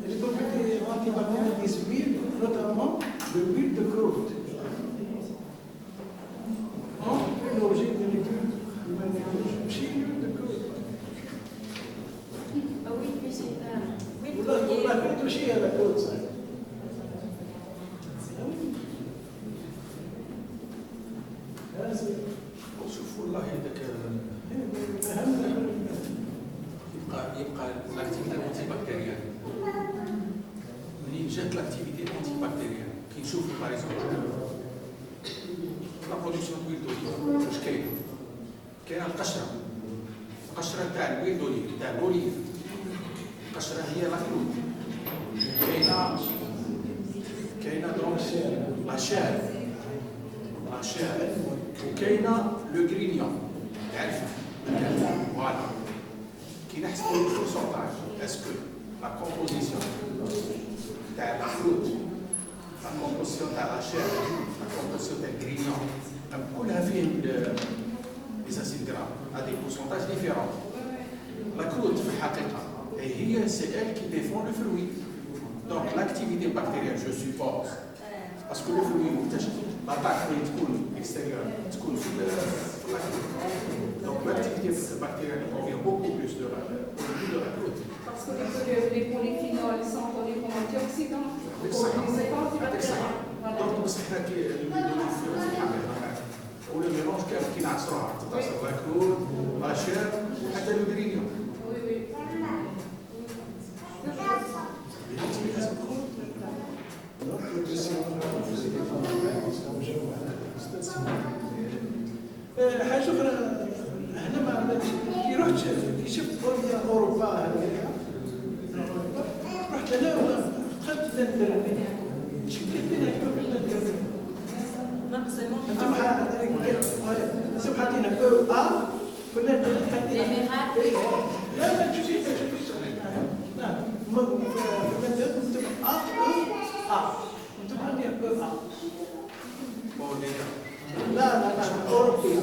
اللي كنت غادي بعمل دي سبيل نوتامون l'huile de croûte. L'origine de l'étude humaine, c'est l'huile de croûte. Oui, oui, On l'a fait toucher à la côte, ça. شوفوا والله هذاك يبقى الاكتيفيتي الانتي بكتيريان. منين جات الاكتيفيتي الانتي بكتيريان كي نشوفوا باغ اكزومبل لا برودكسيون دويل دوليف واش كاين؟ كاينه القشره تاع الويل دوليف تاع الاوليف، القشره هي لا كلود، كاينه دونك لا شير وكاينه لو غرينيون تعرف فوالا كي نحسبوا البورسونتاج اسكو لا كومبوزيسيون تاع لا فروت لا كومبوزيسيون تاع لا شير لا كومبوزيسيون تاع الغرينيون كلها فيهم لي اسيد غرام هذه بورسونتاج ديفيرون. لا كروت في الحقيقه هي سي ال كي ديفون لو فروي دونك لاكتيفيتي بكتيريال جو سوبوز باسكو لو فروي مكتشف لاطاك اللي تكون اكستيريور تكون في لا كروت دونك لاكتيفيتي بكتيريال provient beaucoup plus de la croûte. Parce que les polyphénols sont connus comme antioxydants, les antibactériens. Donc بصح حنا كي نبداو في الحقيقه ولا ميلونج كي نعصروها تتصل لا كروت لا شير وحتى لو غرينيون. Oui, oui. حاجه اخرى هنا ما عندناش كي رحت كي شفت بوليا اوروبا هذيك رحت انا دخلت لندن شكيت بين هكا انتم حاطين او ا كنا حاطين لا لا تجي نعم في لندن انتم ا او ا انتم حاطين او ا لا لا لا اوروبيه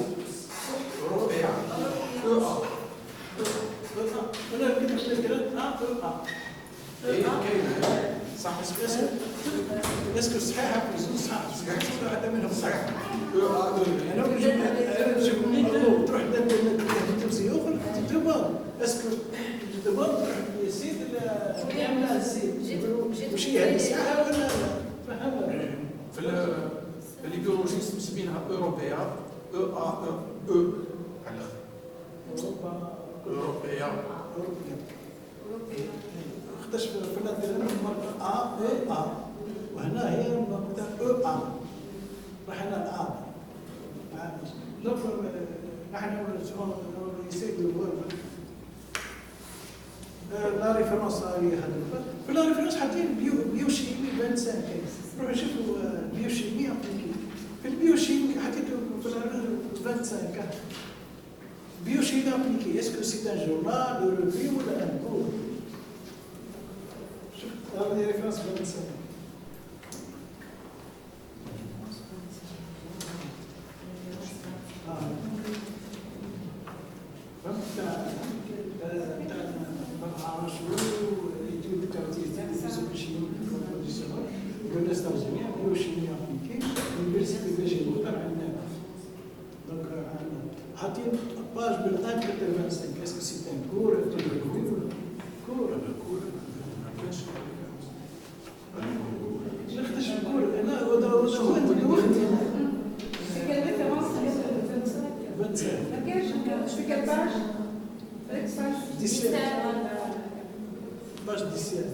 انا كنت اشتغلت صح اسكو صحيحه صح هذا منهم صحيح انا نجيب تروح تمسي اخر تدور اسكو تدور تروح يزيد لا الزيت وش هي صحيحه ولا فهمها في البيولوجيست مسمينها اوروبيا او ا او على اوروبيا خداش في لندن مرة ا اي ا وهنا هي مرة او ا رحنا ا نحن نسيب الورد لا ريفرنس هذه في لا ريفرنس حاطين بيوشيمي 25 روحوا شوفوا بيوشيمي ابليكي في البيوشيمي حطيتو في 25 بيوشيمي ابليكي اسكو سي ان جورنال دو ريفيو ولا ان كور شوف هذه ريفرنس 25 حاطين باج بالان 85 اسكو سي ان كور كور باش ديسيان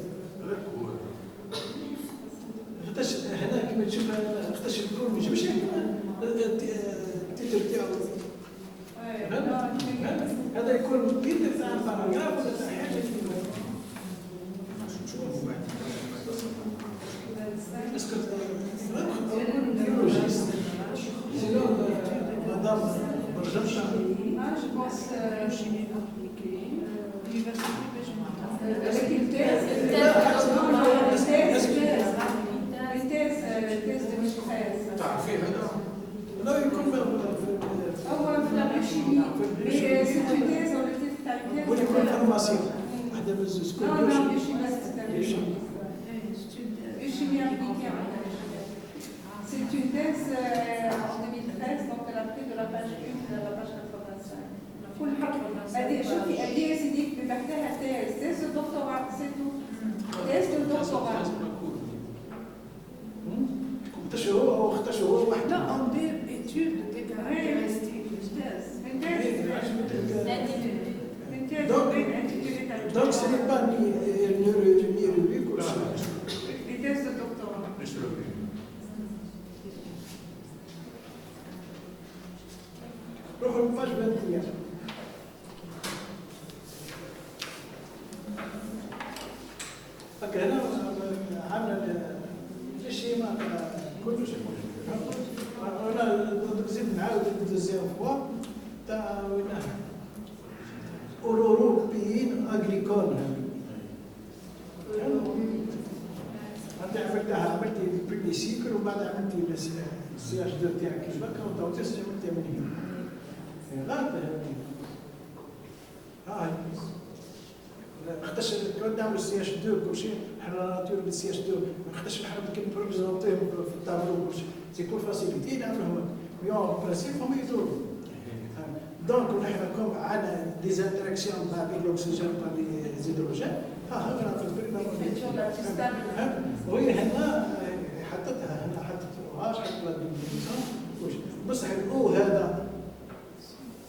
خاطرش هنا كما تشوف خاطرش الكون ما يجيبش التيتر تاعو هذا يكون التيتر تاع باراغراف ولا تاع حاجه اسكو نديرو جيست سينو مدام برجمش Je pense chimie appliquée, université avec une thèse, une thèse de 2013. تعرفين هذا؟ لا يكون هو في البيوشيمي mais c'est une thèse on le dit ولا يكون فارماسي واحده من الزوج non biochimie c'est un biochimie appliquée. C'est une thèse en 2013 donc elle a pris de la page 1 à la page 85. شوفي قد ايه سيدي بتحتها thèse de doctorat c'est tout. thèse de doctorat. اختش هو واختش هو واحد Là, on dit étude des caractéristiques de thèse. Une thèse Donc ce n'est pas ni rubrique ou une thèse de doctorat. روحوا للباج 21 هكا هنا عامله الشيء ما كلش انا زيد نعاود الدوزيام فوا تاع وين اوروبيين اغريكول انت عملتي بريمي سيكل ومن بعد عملتي السي اش 2 تاعك كيفاك وانت عملتي من هنا غلط هاي خاطرش كون نعملوا السي اش 2 كلشي حنا ناتور بالسي اش 2 ما خاطرش نحب كي نبريزونطيهم في الطابلو كلشي سي بور فاسيليتي نعملوهم مي اون برانسيب هم يدوروا دونك نحن كوم عندنا دي انتراكسيون مع الاكسجين مع الهيدروجين ها وهي هنا حطتها هنا حطتوهاش حطت بصح الاو هذا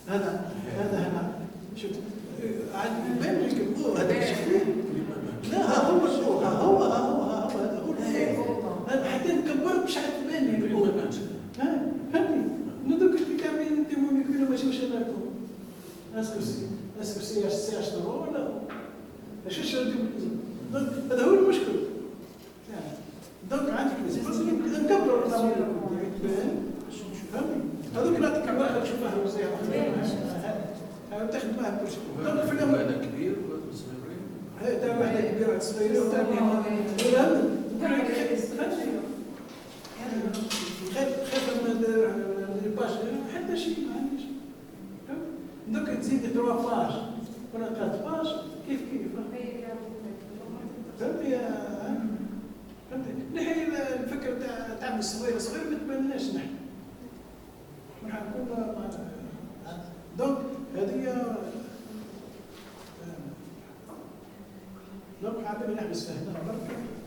هنا شفت يبان لك الاو هذا لا هو الاو هو هذا هو حتى نكبر مش حتبان لي الاو فهمتني ندوك اللي كاملين انت موليكول ماشي واش ناكلو اسكو سي اش ولا اش هذا هو المشكل دونك عندك نكبروا الموليكول تبان فهمتني هذوك نعطيك واحد تشوفها مزيان تاخذ معاه كل شيء دونك في الاول هذا كبير وهذا صغيرين هذا واحد كبير واحد صغير وثاني خاف من الباج حتى شيء ما عنديش دوك تزيد 3 باج ولا 4 باج كيف فهمتي فهمتي نحي الفكره تاع تعمل صغير ما تبانلناش نحن نكون دونك هذه دونك عاد نحبس فيها هنا برك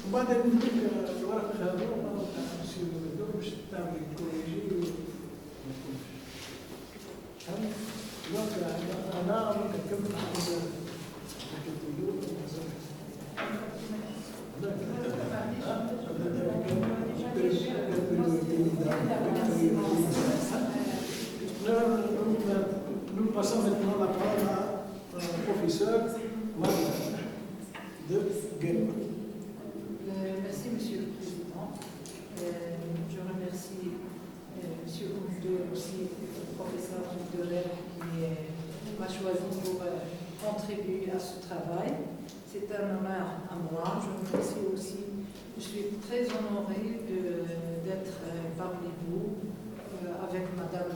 وبعدين نديك الورق هذا نمشي ندور باش تعمل كوريجي دونك انا ممكن نكمل Nous passons maintenant la parole à professeur Marie de Guelma. Merci, Monsieur le Président. Je remercie Monsieur Oudou aussi, le professeur Oudou qui m'a choisi pour contribuer à ce travail. C'est un honneur à moi. Je remercie aussi, je suis très honorée d'être parmi vous avec Madame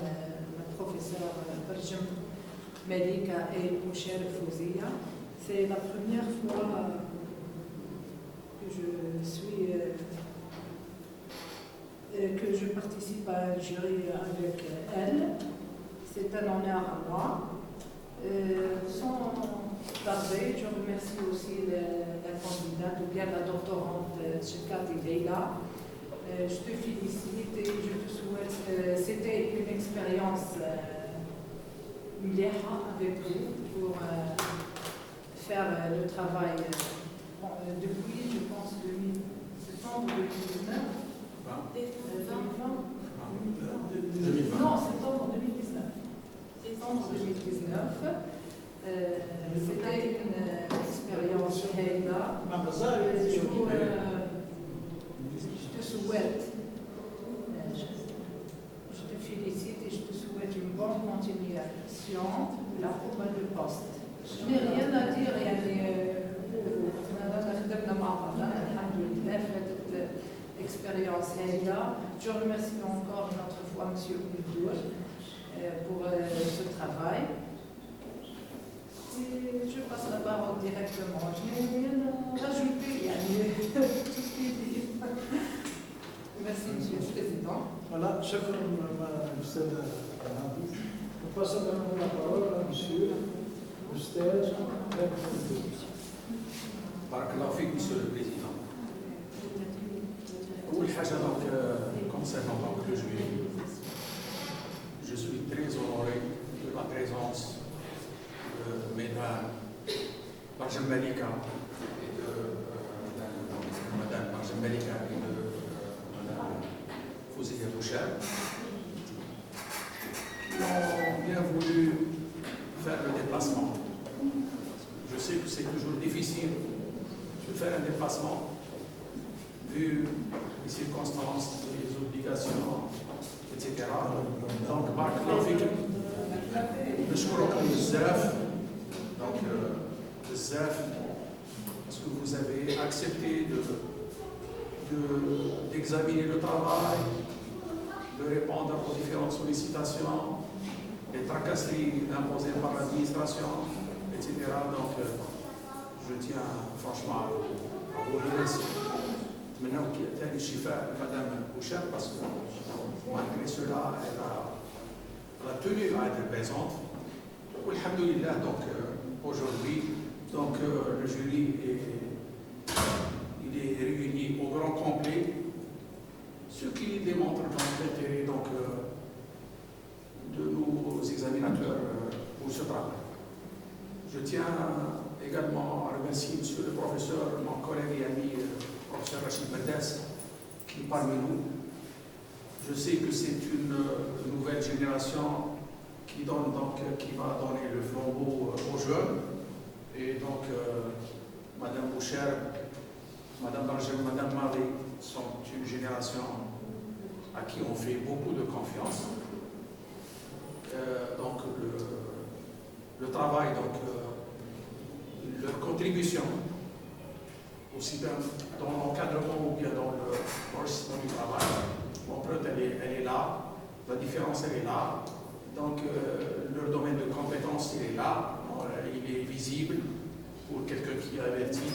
la professeure Barjem Melika et Moucher Fouzia. C'est la première fois que je participe à un jury avec elle. C'est un honneur à moi. Sans tarder, je remercie aussi la candidate ou bien la doctorante Shekati Leila. Je te félicite et je te souhaite. C'était une expérience avec vous pour faire le travail depuis, je pense, septembre 2019. 2020. Non, septembre 2019. Septembre 2019. C'était une expérience هايلة. Je te souhaite, je te félicite et je te souhaite une bonne continuation là pour le poste. Je n'ai rien à dire, يعني خدمنا مع بعضنا الحمد لله فاتت expérience هايلة. Je remercie encore une autre fois M. Boudour pour ce travail. Et je passe la parole directement. Je n'ai rien à rajouter, tout ce qui est dit. Merci, Monsieur le Président. Voilà, شكرا الأستاذ العزيز. Nous passons maintenant la parole à Monsieur l'Ustaz. بارك الله فيك Monsieur le Président. أول حاجة donc concernant donc le jury, je suis très honoré de la présence de Mesdames Marjem Malika et de Madame Marjem Malika et de Madame Fouzia Bouchard, qui ont bien voulu faire le déplacement. Je sais que c'est toujours difficile de faire un déplacement vu les circonstances, les obligations, etc. Donc, بارك الله فيكم. نشكركم بزاف. Donc, بزاف parce que vous avez accepté d'examiner le travail, de répondre aux différentes sollicitations, les tracasseries imposées par l'administration, etc. Donc, je tiens franchement à vous remercier. Maintenant, qui était le chiffre Madame Bouchard, parce que malgré cela, elle a tenu à être présente. Alhamdulillah, donc aujourd'hui, donc le jury il est réuni au grand complet, ce qui démontre donc l'intérêt donc de nos examinateurs pour ce travail. Je tiens également à remercier Monsieur le professeur, mon collègue et ami, professeur Rachid Mendes, qui est parmi nous. Je sais que c'est une nouvelle génération qui va donner le flambeau aux jeunes. Et donc, Madame Bouchard, Madame Marjem, Madame Marie sont une génération à qui on fait beaucoup de confiance. Donc, le travail, donc, leur contribution, aussi bien dans l'encadrement ou bien dans le système du travail, l'empreinte elle est là, la différence elle est là, donc leur domaine de compétence il est là, il est visible pour quelqu'un qui est averti.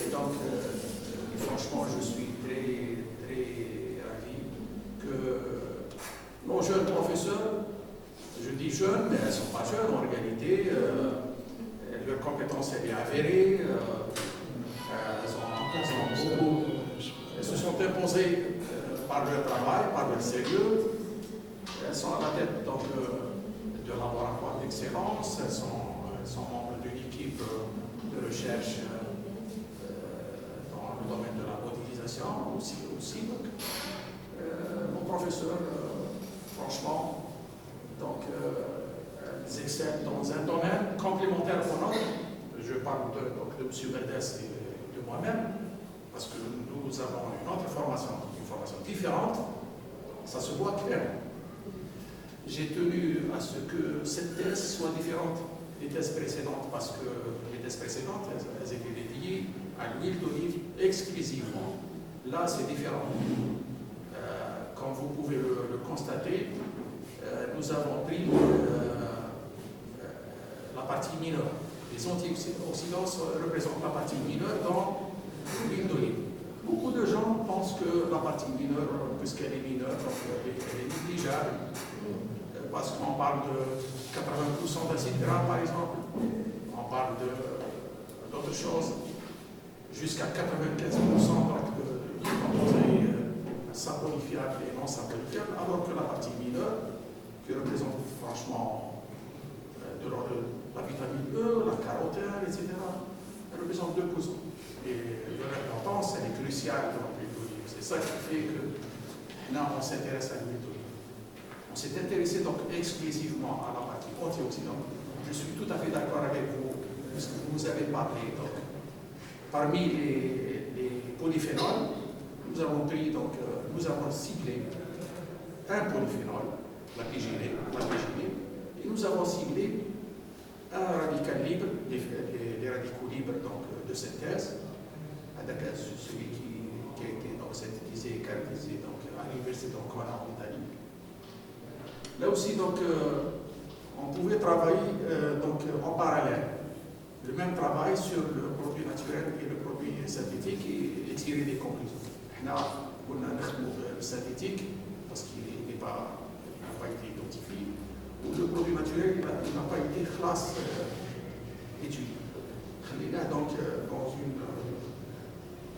Et donc, franchement, je suis très, très ravi que nos jeunes professeurs, je dis jeunes, mais elles ne sont pas jeunes en réalité, leur compétence elle est avérée, elles se sont imposées par leur travail, par leur sérieux. Elles sont à la tête donc, de laboratoires d'excellence, elles sont membres d'une équipe de recherche dans le domaine de la modélisation aussi. Donc, mon professeur, franchement, donc, elles excellent dans un domaine complémentaire au nôtre. Je parle de M. Mendes et de moi-même, parce que nous avons une autre formation, une formation différente, ça se voit clairement. J'ai tenu à ce que cette thèse soit différente des thèses précédentes, parce que les thèses précédentes, elles étaient dédiées à l'huile d'olive exclusivement. Là, c'est différent. Comme vous pouvez le constater, nous avons pris la partie mineure. Les antioxydants représentent la partie mineure dans l'huile d'olive. Beaucoup de gens pensent que la partie mineure, puisqu'elle est mineure, donc elle est négligeable, parce qu'on parle de 80% d'acide gras par exemple, on parle d'autres choses, jusqu'à 95% donc, de composés saponifiables et non saponifiables, alors que la partie mineure, qui représente franchement de la vitamine E, la carotène, etc., elle représente 2%. Et l'importance, elle est cruciale dans l'huile d'olive. C'est ça qui fait que là, on s'intéresse à l'huile d'olive. On s'est intéressé donc exclusivement à la partie antioxydante. Je suis tout à fait d'accord avec vous, puisque vous nous avez parlé. Donc, parmi les polyphénols, nous avons pris, donc, nous avons ciblé un polyphénol, la PGD, et nous avons ciblé un radical libre, les radicaux libres donc, de synthèse, celui qui a été donc, synthétisé et caractérisé donc, à l'université de Cornell en Italie. Là aussi, donc, on pouvait travailler donc, en parallèle, le même travail sur le produit naturel et le produit synthétique et tirer des conclusions. Là, on a le synthétique, parce qu'il n'a pas été identifié, ou le produit naturel n'a pas été classe étudié. Là, donc,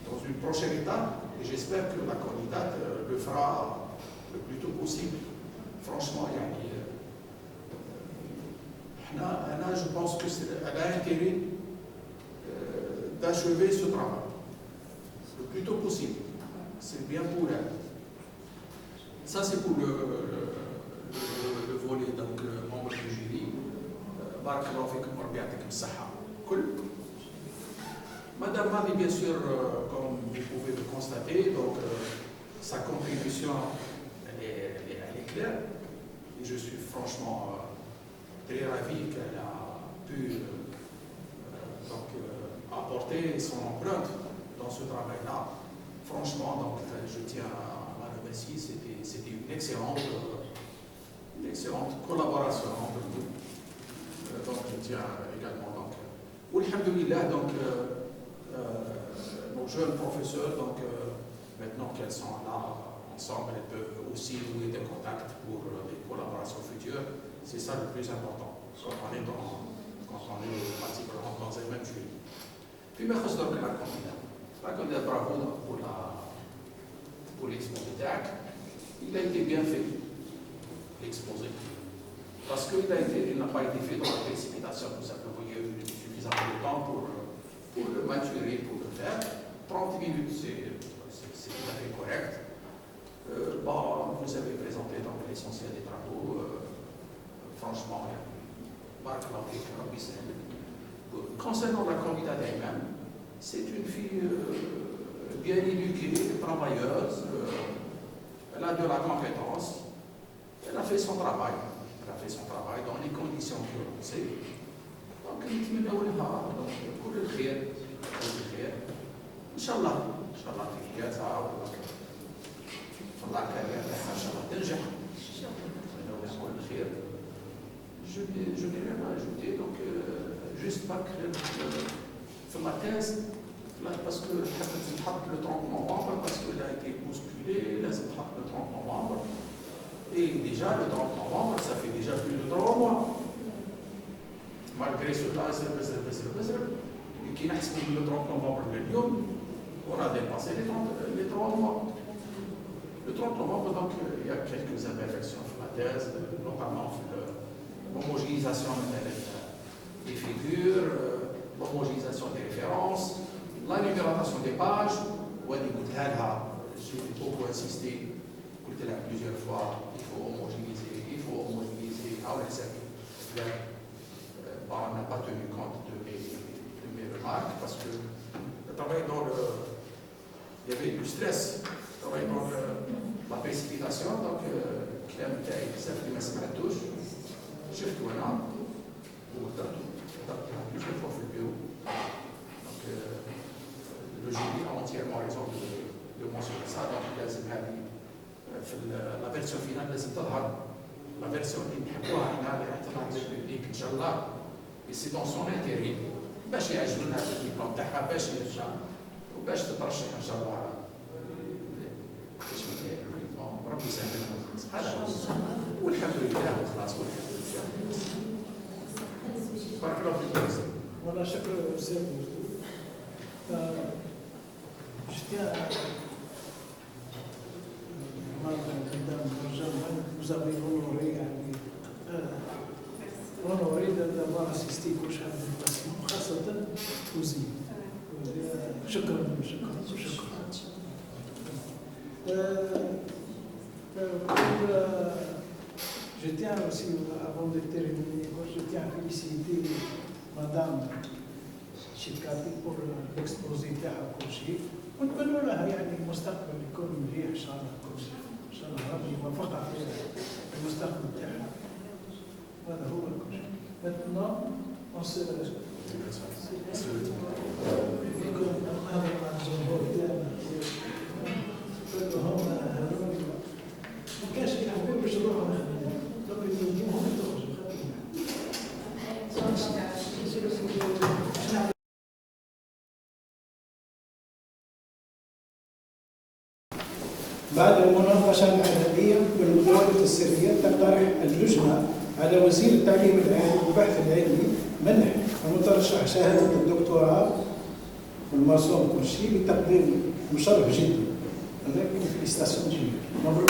dans une prochaine étape, et j'espère que la candidate le fera le plus tôt possible. Franchement, Anna, je pense qu'elle a intérêt d'achever ce travail le plus tôt possible. C'est bien pour elle. Ça, c'est pour le volet, donc, membre du jury. Barakallahu fikum wa bi'atikum saha. Madame Madi, bien sûr, comme vous pouvez le constater, donc, sa contribution, elle est claire. Et je suis franchement très ravi qu'elle a pu donc, apporter son empreinte dans ce travail-là. Franchement, donc, je tiens à la remercier. C'était une excellente collaboration entre nous. Donc, je tiens également. Alhamdulillah, donc, nos jeunes professeurs, donc, maintenant qu'elles sont là ensemble, elles peuvent aussi nouer des contacts pour des collaborations futures. C'est ça le plus important quand on est pratiquement dans un même jury. Puis, la candidate, bravo pour l'exposé d'AC. Il a été bien fait, l'exposé. Parce qu'il n'a pas été fait dans la précipitation, tout simplement. Il y a eu suffisamment de temps pour le maturer, pour le faire. 30 minutes, c'est tout à fait correct. Vous avez présenté donc l'essentiel des travaux. Franchement, concernant la candidate elle-même, c'est une fille bien éduquée, travailleuse, elle a de la compétence, elle a fait son travail. Elle a fait son travail dans les conditions que l'on sait. Donc, pour le khir, Inch'Allah, في حياتها والله كان ان شاء الله تنجح ويكون الخير. Je n'ai rien à ajouter, donc juste pas que sur ma thèse, parce que le 30 novembre, parce qu'elle a été bousculée, là c'est le 30 novembre, et déjà le 30 novembre, ça fait déjà plus de 3 mois. Malgré cela, et qui n'a le 30 novembre de Lyon, on a dépassé les 3 mois. Le 30 novembre, donc, il y a quelques imperfections sur la thèse, notamment sur l'homogénéisation des figures, l'homogénéisation des références, la numérotation des pages. J'ai beaucoup insisté, plusieurs fois, il faut homogénéiser. On n'a pas tenu compte de mes remarques parce que le travail il y avait du stress, le travail dans la précipitation, donc Clem Taï, ça fait ma semaine touche, chef douana, ou plusieurs fois fait le bureau. Donc le jury a entièrement raison de mentionner ça, donc la version finale de cette la version اللي نحبوها حنا اللي راح تطلع للببليك ان شاء الله سي دون سون انتيري باش يعجبوا الناس الدبلوم تاعها باش يرجع وباش تترشح ان شاء الله باش ربي يسهل هذا والحمد لله وخلاص والحمد لله. بارك الله فيك. وانا شكرا استاذ vous avez honoré d'avoir assisté au chef de déplacement, خاصة وزير. شكرا. Je tiens aussi, avant de terminer, je tiens à féliciter Madame Chikati pour l'exposé تاعها وكل شيء، ونتمنى لها يعني المستقبل يكون مليح ان شاء الله كل شيء، ان شاء الله ربي يوفقها في المستقبل تاعها. هذا هو كل شيء. Maintenant, on se هذا الجمهور تاعنا كلهم هذول ما كانش يحبوا باش يروحوا نخدموا، دوك يجيبهم يخرجوا. بعد المناقشة الأدبية والمحاولة السرية تقترح اللجنة على وزير التعليم العالي والبحث العلمي منح المترشح شهادة الدكتوراه والماستر كل شيء لتقديم مشرف جدي. هذا فيليستاسيون جميل. مبروك.